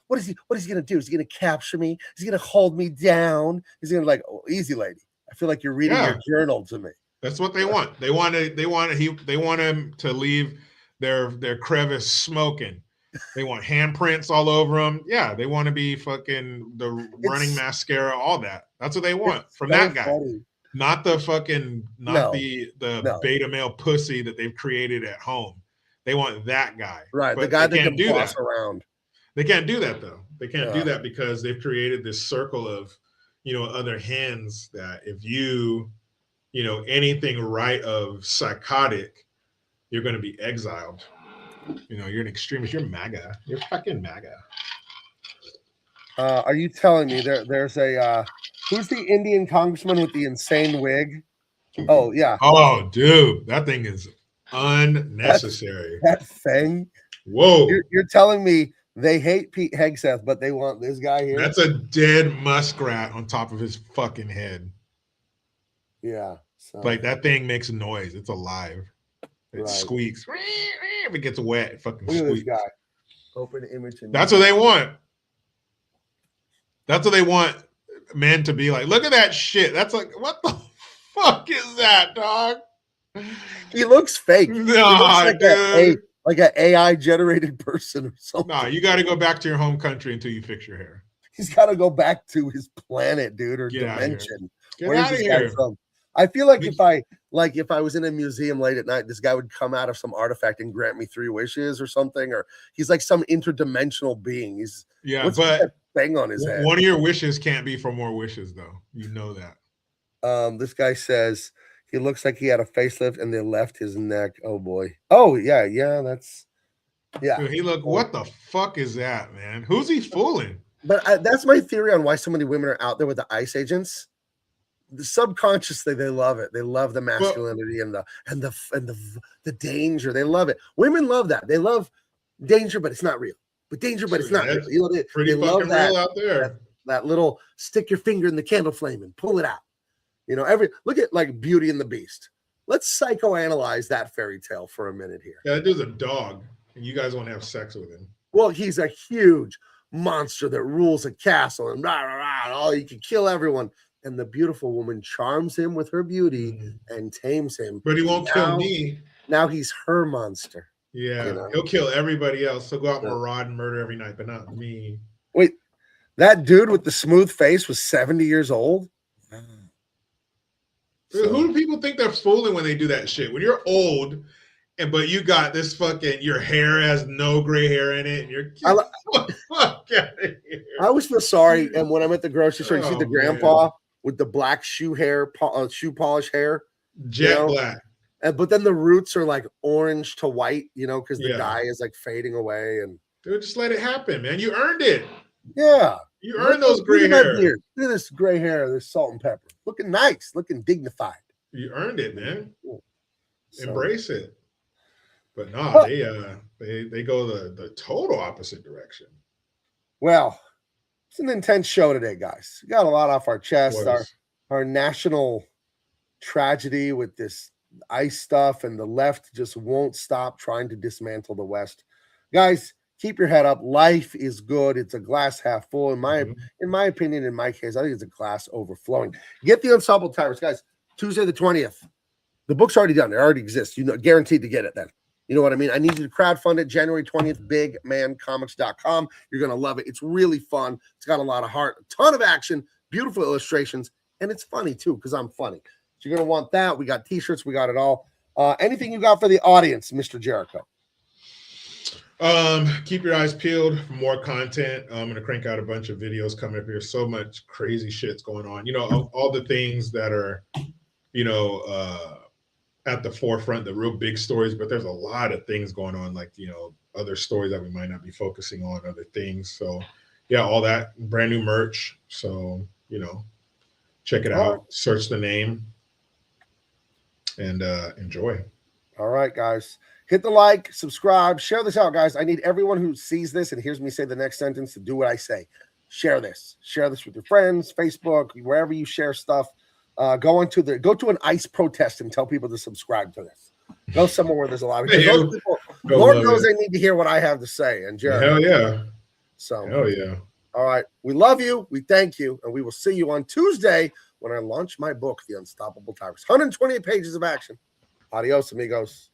what is he gonna do? Is he gonna capture me? Is he gonna hold me down? Is he gonna easy lady? I feel like you're reading your journal to me. That's what they want. They want him to leave their crevice smoking. They want handprints all over him. Yeah, they want to be fucking the running mascara, all that. That's what they want from that guy. Funny. Not the beta male pussy that they've created at home. They want that guy. Right. But the guy that can boss around. They can't do that though. They can't do that because they've created this circle of, other hens that if you, anything right of psychotic, you're going to be exiled. You're an extremist. You're MAGA. You're fucking MAGA. Are you telling me there's a who's the Indian congressman with the insane wig? Oh yeah. Oh dude, that thing is unnecessary. That thing. Whoa. You're telling me they hate Pete Hegseth, but they want this guy here? That's a dead muskrat on top of his fucking head. Yeah. So. Like that thing makes noise. It's alive. It squeaks. If it gets wet, it fucking squeaks. Look at this guy. Open image. That's what they want. That's what they want men to be like. Look at that shit. That's like, what the fuck is that, dog? He looks fake. Nah, like an AI generated person or something. Nah, you got to go back to your home country until you fix your hair. He's got to go back to his planet, dude, or Get out of here. dimension. Get Where's out of this guy here. from? I feel like if I was in a museum late at night, this guy would come out of some artifact and grant me 3 wishes or something, or he's like some interdimensional being. What's that thing on his head? One of your wishes can't be for more wishes, though. You know that. This guy says he looks like he had a facelift and they left his neck. Oh boy. Oh yeah, that's Dude, what the fuck is that, man? Who's he fooling? But that's my theory on why so many women are out there with the ICE agents. Subconsciously, they love it. They love the masculinity and the danger. They love it. Women love that. They love danger, but it's not real. But danger, but it's not real. You know, they love that, real out there. That little stick your finger in the candle flame and pull it out. You know, look at like Beauty and the Beast. Let's psychoanalyze that fairy tale for a minute here. Yeah, that dude's a dog, and you guys want to have sex with him. Well, he's a huge monster that rules a castle and he can kill everyone. And the beautiful woman charms him with her beauty and tames him. But he won't kill me. Now he's her monster. Yeah, you know? He'll kill everybody else. He'll go out and maraud and murder every night, but not me. Wait, that dude with the smooth face was 70 years old? Dude, who do people think they're fooling when they do that shit? When you're old, but you got this fucking, your hair has no gray hair in it, and you're fuck out of here. I always feel sorry. And when I'm at the grocery store, you see the grandpa with the black shoe polish hair, jet black. But then the roots are like orange to white, you know, because the dye is like fading away. And dude, just let it happen, man. You earned it. Yeah, you earned those gray hair. Look at this gray hair, this salt and pepper, looking nice, looking dignified. You earned it, man. Embrace it. But no, they go the total opposite direction. Well, it's an intense show today, guys. We got a lot off our chest. Our national tragedy with this ICE stuff, and the left just won't stop trying to dismantle the West. Guys, keep your head up. Life is good. It's a glass half full. In my opinion, in my case, I think it's a glass overflowing. Get the Unstoppable Tyrus, guys. Tuesday the 20th. The book's already done. It already exists. You know, guaranteed to get it then. You know what I mean? I need you to crowdfund it. January 20th, bigmancomics.com. You're going to love it. It's really fun. It's got a lot of heart, a ton of action, beautiful illustrations, and it's funny too because I'm funny. So you're going to want that. We got t-shirts. We got it all. Anything you got for the audience, Mr. Jericho? Keep your eyes peeled for more content. I'm going to crank out a bunch of videos coming up here. So much crazy shit's going on. You know, all the things that are, you know, at the forefront, the real big stories, but there's a lot of things going on, like, you know, other stories that we might not be focusing on, other things. So yeah, all that brand new merch. So, you know, check it out, search the name, and enjoy. All right, guys. Hit the like, subscribe, share this out, guys. I need everyone who sees this and hears me say the next sentence to do what I say. Share this. Share this with your friends, Facebook, wherever you share stuff. Go to an ICE protest and tell people to subscribe to this. Go somewhere where there's a lot of people. Lord knows they need to hear what I have to say. And Jared, hell yeah. So hell yeah. All right. We love you. We thank you. And we will see you on Tuesday when I launch my book, The Unstoppable Tyrus. 128 pages of action. Adios, amigos.